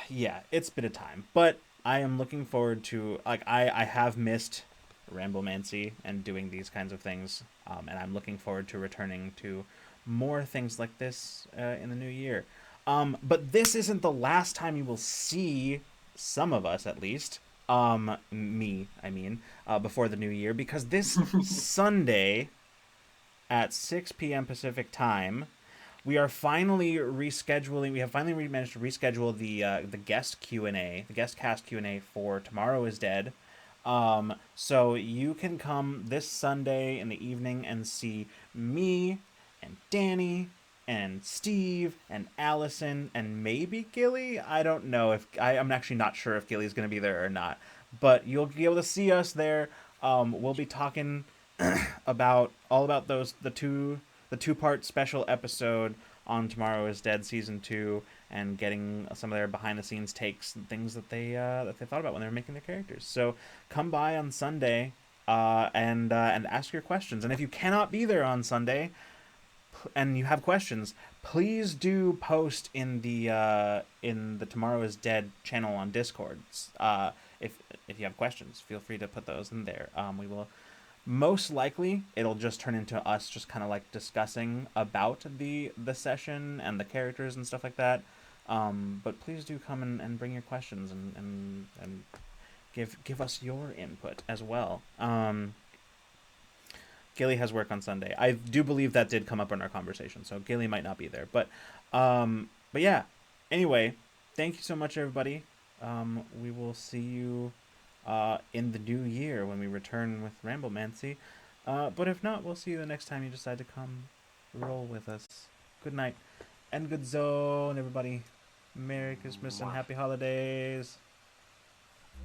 yeah, it's been a time, but I am looking forward to like I have missed Ramblemancy and doing these kinds of things, and I'm looking forward to returning to more things like this in the new year. But this isn't the last time you will see some of us, at least. Me, I mean, before the new year, because this Sunday at 6 p.m. Pacific time, we are finally rescheduling. We have finally managed to reschedule the guest Q&A, the guest cast Q&A for Tomorrow is Dead. So you can come this Sunday in the evening and see me and Danny and Steve and Allison and maybe Gilly. I don't know if I'm actually not sure if Gilly's going to be there or not, but you'll be able to see us there. We'll be talking about all about those the two-part special episode on Tomorrow is Dead season 2 and getting some of their behind the scenes takes and things that they thought about when they were making their characters. So come by on Sunday and ask your questions. And if you cannot be there on Sunday and you have questions, please do post in the Tomorrow is Dead channel on Discord. If you have questions, feel free to put those in there. We will most likely it'll just turn into us just kind of like discussing about the session and the characters and stuff like that. But please do come and bring your questions and give us your input as well. Gilly has work on Sunday. I do believe that did come up in our conversation, so Gilly might not be there. But yeah. Anyway, thank you so much, everybody. We will see you in the new year when we return with Ramblemancy. But if not, we'll see you the next time you decide to come roll with us. Good night and good zone, everybody. Merry Christmas and happy holidays.